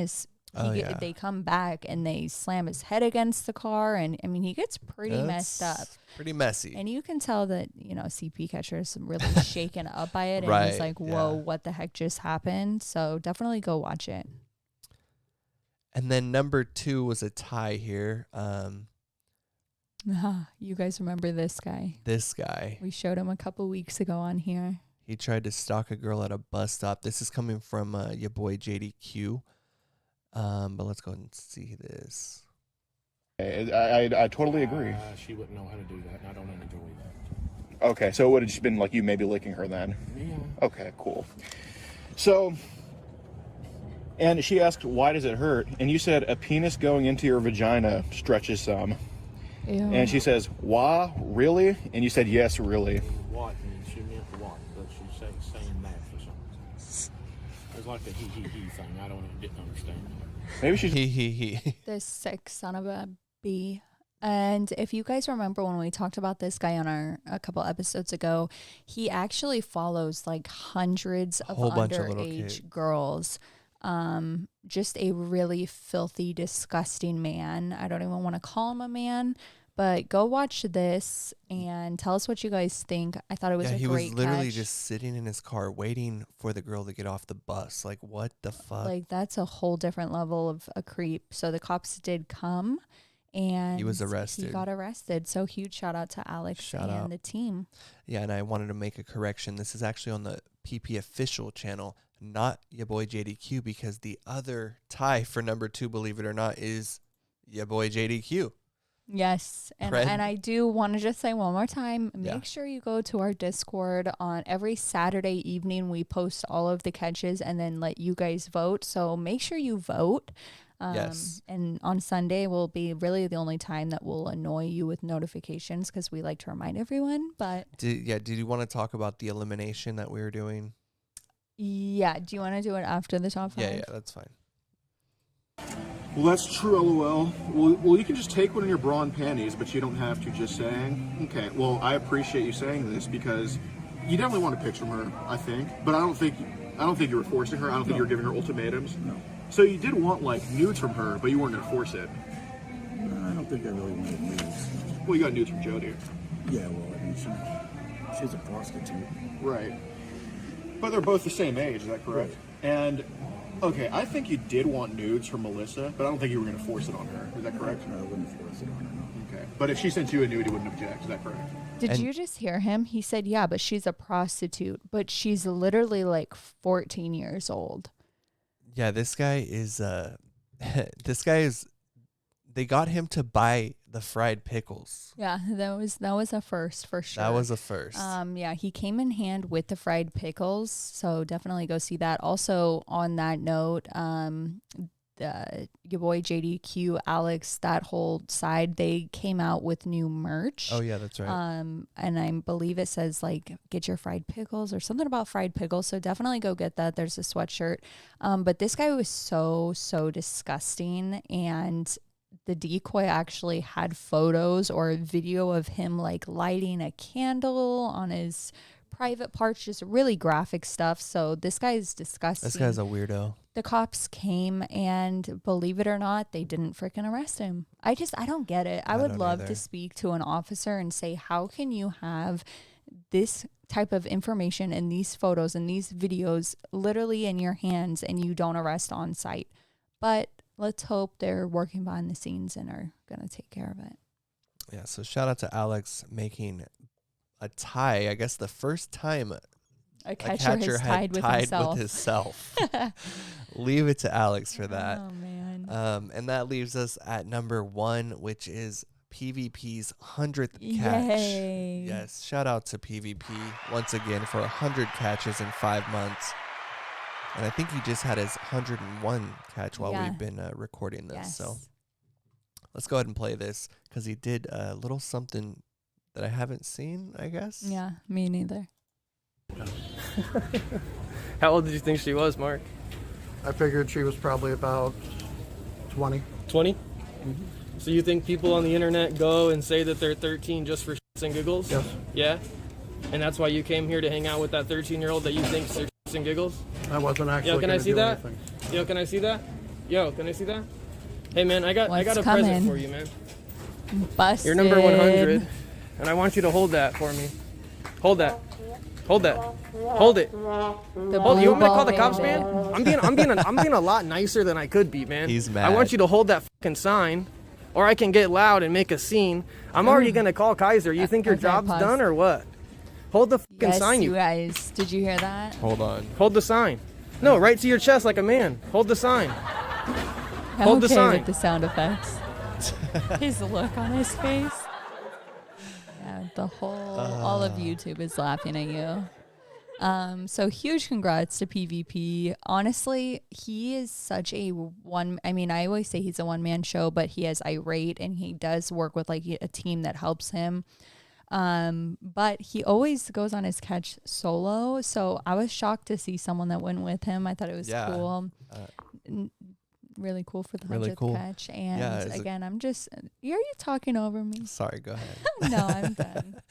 they come back and they slam his head against the car, and I mean he gets pretty messed up, pretty messy, and you can tell that CP Catcher is really shaken up by it, and he's like, "Whoa, what the heck just happened?" So definitely go watch it. And then number 2 was a tie here. You guys remember this guy? This guy. We showed him a couple weeks ago on here. He tried to stalk a girl at a bus stop. This is coming from your boy JDQ. But let's go ahead and see this. I totally agree. She wouldn't know how to do that, and I don't enjoy that. Okay, so it would have just been like you maybe licking her then? Yeah. Okay, cool. So, and she asked, why does it hurt? And you said, a penis going into your vagina stretches some. Ew. And she says, why? Really? And you said, yes, really. What? And she meant what? But she's saying that for something. It's like the he thing. I didn't understand that. Maybe she's he. This sick son of a bee. And if you guys remember when we talked about this guy on a couple episodes ago, he actually follows like hundreds of underage girls. Just a really filthy, disgusting man. I don't even want to call him a man, but go watch this and tell us what you guys think. I thought it was a great he was literally catch. just sitting in his car waiting for the girl to get off the bus. Like, what the fuck? Like, that's a whole different level of a creep. So the cops did come and he was arrested. He got arrested. So huge shout out to Alex and the team. Yeah, and I wanted to make a correction. This is actually on the PP official channel, not your boy JDQ, because the other tie for number 2, believe it or not, is your boy JDQ. Yes. And I do want to just say one more time, make sure you go to our Discord. On every Saturday evening, we post all of the catches and then let you guys vote. So make sure you vote. Yes. And on Sunday will be really the only time that will annoy you with notifications because we like to remind everyone. But did you want to talk about the elimination that we were doing? Yeah. Do you want to do it after the top 5? Yeah, that's fine. Well, that's true, LOL. Well, you can just take one in your bra and panties, but you don't have to, just saying. Okay, well, I appreciate you saying this because you definitely want a picture from her, I think. But I don't think you were forcing her. I don't think you were giving her ultimatums. No. So you did want, like, nudes from her, but you weren't going to force it. No, I don't think I really wanted nudes. Well, you got nudes from Jody. Yeah, well, I mean, she's a prostitute. Right. But they're both the same age, is that correct? Right. And, okay, I think you did want nudes from Melissa, but I don't think you were going to force it on her. Is that correct? No, I wouldn't force it on her, no. Okay. But if she sent you a nude, you wouldn't object. Is that correct? Did you just hear him? He said, yeah, but she's a prostitute. But she's literally like 14 years old. Yeah, this guy is they got him to buy the fried pickles. Yeah, that was a first for sure. That was a first. Yeah, he came in hand with the fried pickles, so definitely go see that. Also, on that note, your boy JDQ, Alex, that whole side, they came out with new merch. Oh yeah, that's right. And I believe it says like get your fried pickles or something about fried pickles. So definitely go get that. There's a sweatshirt. But this guy was so disgusting, and the Decoy actually had photos or a video of him like lighting a candle on his private parts, just really graphic stuff. So this guy is disgusting. This guy's a weirdo. The cops came, and believe it or not, they didn't freaking arrest him. I don't get it. I would love to speak to an officer and say, how can you have this type of information and these photos and these videos literally in your hands and you don't arrest on site? But let's hope they're working behind the scenes and are going to take care of it. Yeah, so shout out to Alex making a tie. I guess the first time a catcher had tied with himself. Leave it to Alex for that. Oh, man. And that leaves us at number 1, which is PvP's 100th catch. Yay. Yes, shout out to PvP once again for 100 catches in 5 months. And I think he just had his 101 catch while we've been recording this. Yes. So let's go ahead and play this because he did a little something that I haven't seen, I guess. Yeah, me neither. How old did you think she was, Mark? I figured she was probably about 20. 20? Mm-hmm. So you think people on the internet go and say that they're 13 just for shits and giggles? Yes. Yeah? And that's why you came here to hang out with that 13-year-old that you think's for shits and giggles? I wasn't actually. Yo, can I see that? Anything. Yo, can I see that? Yo, can I see that? Hey, man, I got a coming? present for you, man. Busted. You're number 100, and I want you to hold that for me. Hold that. Hold that. Hold it. Hold. You want me to call the cops, man? I'm being a lot nicer than I could be, man. He's mad. I want you to hold that fucking sign, or I can get loud and make a scene. I'm already gonna call Kaiser. You think your job's done or what? Hold the fucking sign, you guys. Did you hear that? Hold on. Hold the sign. No, right to your chest like a man. Hold the sign. Hold the sign. With the sound effects. His look on his face. Yeah, all of YouTube is laughing at you. So huge congrats to PvP. Honestly, he is such a I always say he's a one-man show, but he is irate and he does work with like a team that helps him. But he always goes on his catch solo. So I was shocked to see someone that went with him. I thought it was cool. Really cool for the 100th catch. And again, are you talking over me? Sorry, go ahead. No, I'm done.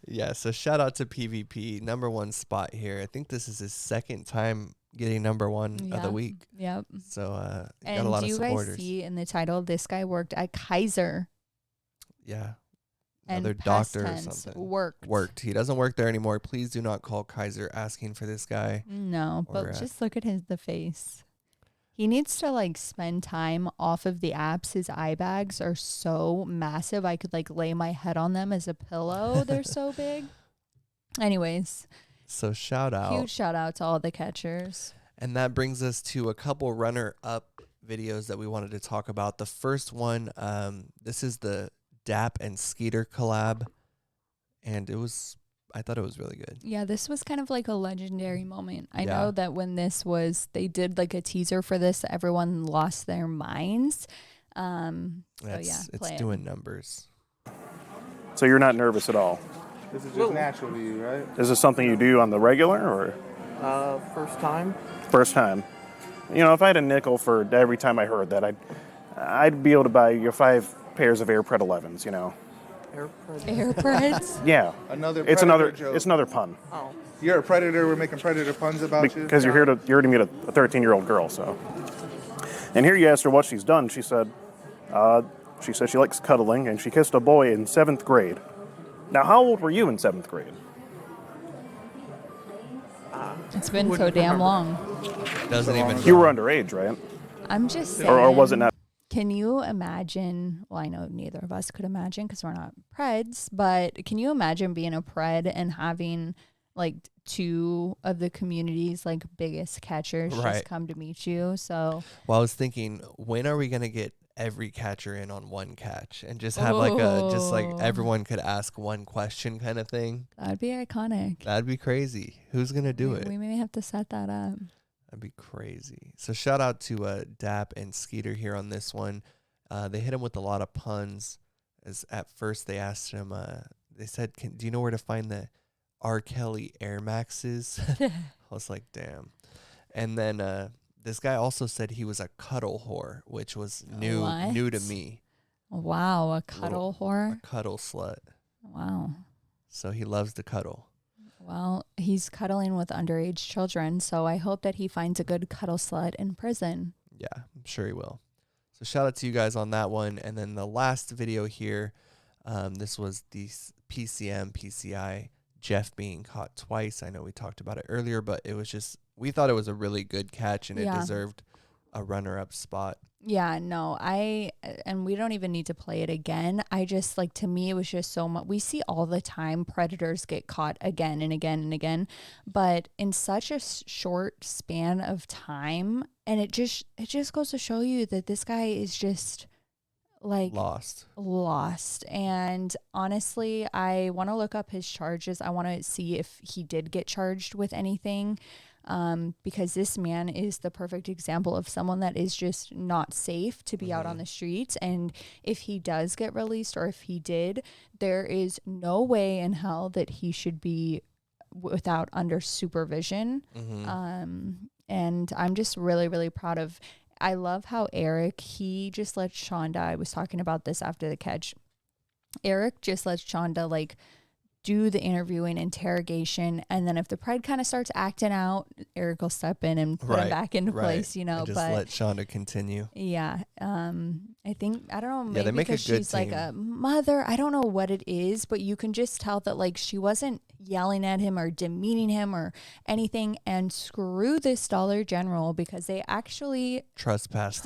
Yeah, so shout out to PvP, number 1 spot here. I think this is his second time getting number 1 of the week. Yep. So and got a lot of supporters. Do you guys see in the title, this guy worked at KAISER? Yeah. And Another doctor or something. Worked. He doesn't work there anymore. Please do not call KAISER asking for this guy. No, but just look at the face. He needs to like spend time off of the apps. His eye bags are so massive. I could like lay my head on them as a pillow. They're so big. Anyways. So shout out. Huge shout out to all the catchers. And that brings us to a couple runner-up videos that we wanted to talk about. The first one, this is the D.A.P and SKEETER collab, and I thought it was really good. Yeah, this was kind of like a legendary moment. I know that when they did like a teaser for this, everyone lost their minds. It's doing numbers. So you're not nervous at all? This is just natural to you, right? Is this something you do on the regular, or? First time. First time. You know, if I had a nickel for every time I heard that, I'd be able to buy you 5 pairs of AirPred 11s, you know. AirPreds? Yeah. It's another pun. Oh. You're a predator. We're making predator puns about you. Because you're here to meet a 13-year-old girl, so. And here you asked her what she's done. She said she likes cuddling, and she kissed a boy in 7th grade. Now, how old were you in 7th grade? It's been so damn long. Doesn't even. You were underage, right? I'm just saying. Or was it not? Can you imagine? Well, I know neither of us could imagine because we're not Preds, but can you imagine being a Pred and having like 2 of the community's like biggest catchers just come to meet you? So, well, I was thinking, when are we gonna get every catcher in on one catch and just have like everyone could ask one question kind of thing? That'd be iconic. That'd be crazy. Who's gonna do it? We may have to set that up. That'd be crazy. So shout out to D.A.P and SKEETER here on this one. They hit him with a lot of puns. As at first they asked him, they said, do you know where to find the R. Kelly Air Maxes? I was like, damn. And then this guy also said he was a cuddle whore, which was new to me. Wow, a cuddle whore? A cuddle slut. Wow. So he loves to cuddle. Well, he's cuddling with underage children, so I hope that he finds a good cuddle slut in prison. Yeah, I'm sure he will. So shout out to you guys on that one. And then the last video here, this was the PCI, Jeff being caught twice. I know we talked about it earlier, but it was just, we thought it was a really good catch, and it deserved a runner-up spot. Yeah, no, and we don't even need to play it again. I just, like, to me, it was just so much. We see all the time predators get caught again and again and again, but in such a short span of time, and it just goes to show you that this guy is just like lost. And honestly, I want to look up his charges. I want to see if he did get charged with anything. Because this man is the perfect example of someone that is just not safe to be out on the streets. And if he does get released, or if he did, there is no way in hell that he should be without under supervision. And I'm just really, really proud of, I love how Eric, he just let Shonda, I was talking about this after the catch, Eric just let Shonda like do the interviewing, interrogation, and then if the Pred kind of starts acting out, Eric will step in and put him back into place, you know. And just let Shonda continue. Yeah. I think, I don't know, maybe they make because a good she's like a mother. I don't know what it is, but you can just tell that like she wasn't yelling at him or demeaning him or anything. And screw this Dollar General, because they actually trespassed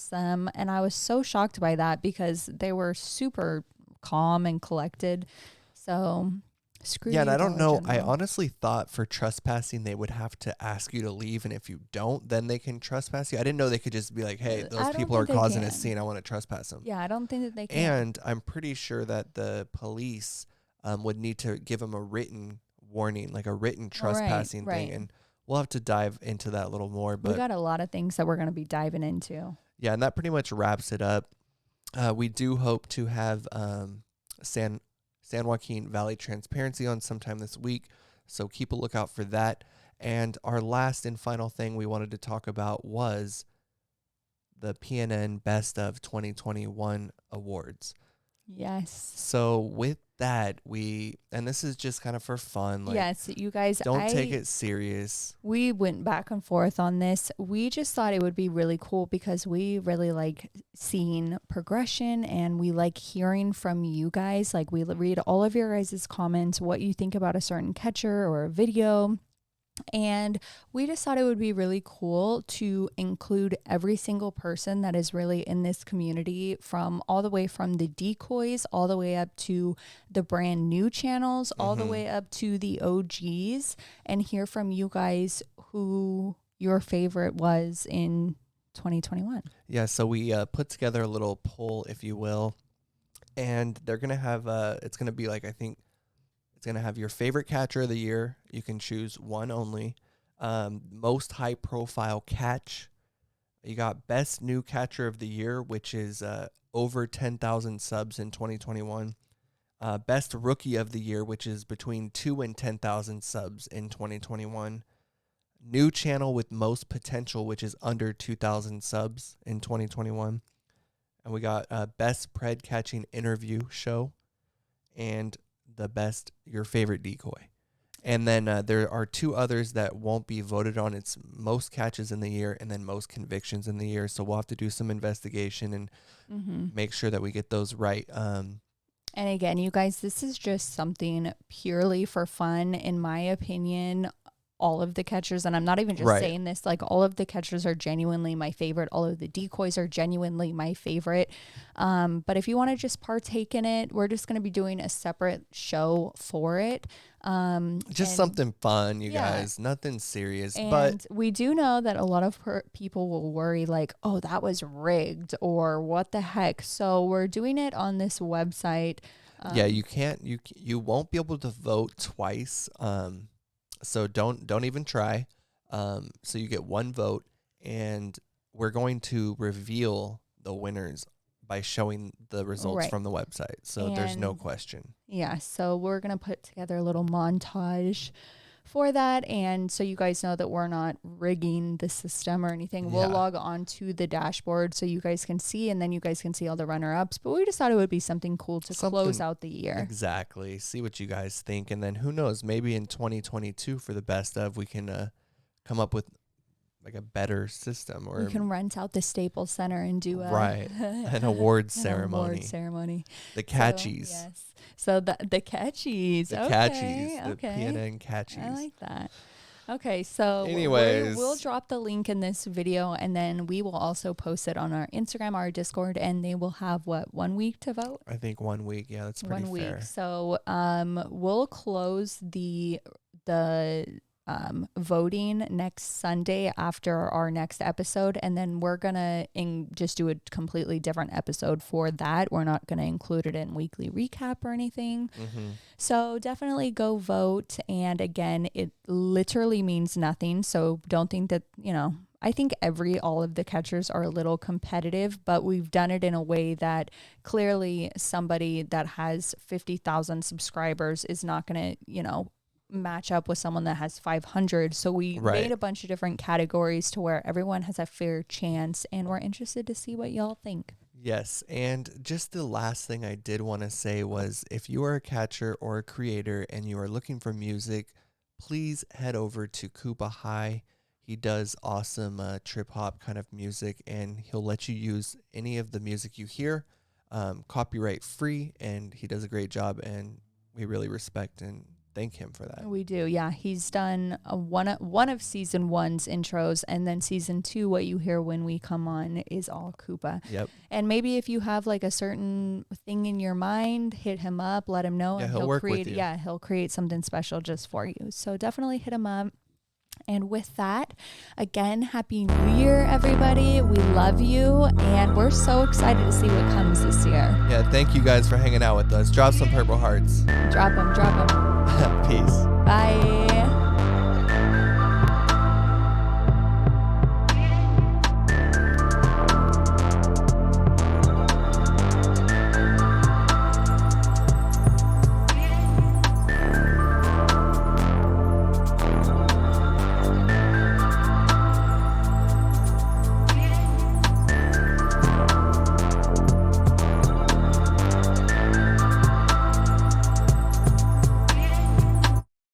them. And I was so shocked by that, because they were super calm and collected. So screw and I don't know. General. I honestly thought for trespassing they would have to ask you to leave, and if you don't, then they can trespass you. I didn't know they could just be like, "Hey, those people are causing a scene. I want to trespass them." Yeah, I don't think that they can. And I'm pretty sure that the police would need to give them a written warning, like a written trespassing thing, and we'll have to dive into that a little more. But we got a lot of things that we're going to be diving into. Yeah, and that pretty much wraps it up. We do hope to have San Joaquin Valley Transparency on sometime this week, so keep a lookout for that. And our last and final thing we wanted to talk about was the PNN Best of 2021 Awards. Yes. So with that, and this is just kind of for fun. Like, yes, you guys don't take it serious. We went back and forth on this. We just thought it would be really cool, because we really like seeing progression, and we like hearing from you guys. Like, we read all of your guys' comments, what you think about a certain catcher or a video. And we just thought it would be really cool to include every single person that is really in this community, from all the way from the DECOYS, all the way up to the brand new channels, all the way up to the OGs, and hear from you guys who your favorite was in 2021. Yeah, so we put together a little poll, if you will. And they're going to have, it's going to be like, I think it's going to have your favorite catcher of the year. You can choose one only. Most high profile catch. You got best new catcher of the year, which is over 10,000 subs in 2021. Best rookie of the year, which is between 2 and 10,000 subs in 2021. New channel with most potential, which is under 2,000 subs in 2021. And we got best pred catching interview show and the best your favorite decoy. And then there are 2 others that won't be voted on. It's most catches in the year and then most convictions in the year. So we'll have to do some investigation and make sure that we get those right. And again, you guys, this is just something purely for fun, in my opinion. All of the catchers, and I'm not even just saying this, like all of the catchers are genuinely my favorite. All of the decoys are genuinely my favorite. But if you want to just partake in it, we're just going to be doing a separate show for it. Just something fun, you guys, nothing serious. And but we do know that a lot of people will worry like, oh, that was rigged or what the heck. So we're doing it on this website. Yeah, you won't be able to vote twice. So don't even try. So you get one vote, and we're going to reveal the winners by showing the results from the website. So there's no question. Yeah. So we're going to put together a little montage for that. And so you guys know that we're not rigging the system or anything. We'll log on to the dashboard so you guys can see, and then you guys can see all the runner-ups. But we just thought it would be something cool to close out the year. Exactly. See what you guys think. And then who knows, maybe in 2022 for the best of, we can come up with like a better system. Or we can rent out the Staples Center and do an awards ceremony. Award ceremony. The catchies. So, yes. So the catchies. The catchies. The PNN catchies. I like that. Okay, so anyways, we'll drop the link in this video, and then we will also post it on our Instagram, our Discord, and they will have 1 week to vote? I think 1 week. Yeah, that's pretty fair. 1 week. So we'll close the voting next Sunday after our next episode, and then we're gonna just do a completely different episode for that. We're not gonna include it in weekly recap or anything. So definitely go vote. And again, it literally means nothing, so don't think that, I think all of the catchers are a little competitive, but we've done it in a way that clearly somebody that has 50,000 subscribers is not gonna match up with someone that has 500. So we made a bunch of different categories to where everyone has a fair chance, and we're interested to see what y'all think. Yes. And just the last thing I did want to say was, if you are a catcher or a creator and you are looking for music, please head over to Koopa High. He does awesome trip hop kind of music, and he'll let you use any of the music you hear, copyright free, and he does a great job, and we really respect and thank him for that. We do. Yeah. He's done one of season 1's intros, and then season 2, what you hear when we come on is all Koopa. Yep. And maybe if you have like a certain thing in your mind, hit him up, let him know, and he'll work create with you. He'll create something special just for you. So definitely hit him up. And with that, again, Happy New Year, everybody. We love you, and we're so excited to see what comes this year. Yeah, thank you guys for hanging out with us. Drop some purple hearts. Drop them. Peace. Bye.